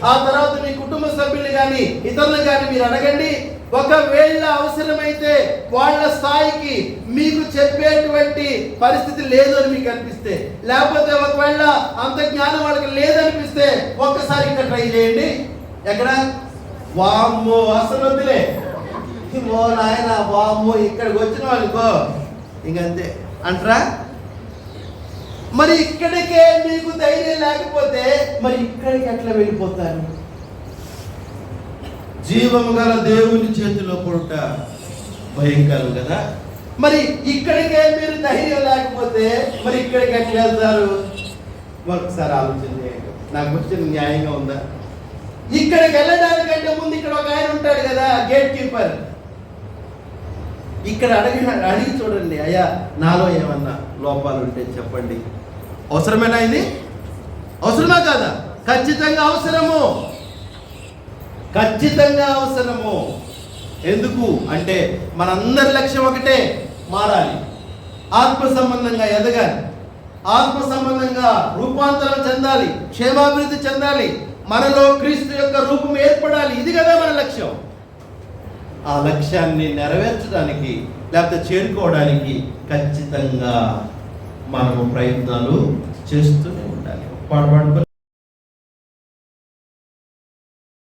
ఆ తర్వాత మీ కుటుంబ సభ్యులు కానీ ఇతరులు కానీ మీరు అడగండి. ఒకవేళ అవసరమైతే వాళ్ళ స్థాయికి మీకు చెప్పేటువంటి పరిస్థితి లేదు అని మీకు అనిపిస్తే, లేకపోతే ఒకవేళ అంత జ్ఞానం వాళ్ళకి లేదనిపిస్తే ఒక్కసారి ఇంకా ట్రై చేయండి. ఎక్కడ? వామ్మో అసలు వద్దులే, ఓ నాయన వామ్మో ఇక్కడికి వచ్చిన వాళ్ళకో ఇంకంతే అంటారా? మరి ఇక్కడికే మీకు ధైర్యం లేకపోతే మరి ఇక్కడికి ఎట్లా వెళ్ళిపోతారు? జీవము గల దేవుని చేతిలో పుట్ట భయంకరం కదా. మరి ఇక్కడికే మీరు ధైర్యం లేకపోతే మరి ఇక్కడికి ఎట్లా వెళ్తారు? ఒకసారి ఆలోచన చేయండి. నాకు వచ్చిన న్యాయంగా ఉందా? ఇక్కడికి వెళ్ళడానికంటే ముందు ఇక్కడ ఒక ఆయన ఉంటాడు కదా, గేట్ కీపర్. ఇక్కడ అడిగి చూడండి, అయ్యా నాలో ఏమన్నా లోపాలు ఉంటే చెప్పండి. అవసరమేనా? ఇది అవసరమా కాదా? ఖచ్చితంగా అవసరము, ఖచ్చితంగా అవసరము. ఎందుకు అంటే మనందరి లక్ష్యం ఒకటే, మారాలి, ఆత్మ సంబంధంగా ఎదగాలి, ఆత్మ సంబంధంగా రూపాంతరం చెందాలి, క్షేమాభివృద్ధి చెందాలి, మనలో క్రీస్తు యొక్క రూపం ఏర్పడాలి. ఇది కదా మన లక్ష్యం. ఆ లక్ష్యాన్ని నెరవేర్చడానికి లేకపోతే చేరుకోవడానికి ఖచ్చితంగా మనము ప్రయత్నాలు చేస్తూనే ఉండాలి. పాట పాడుకొని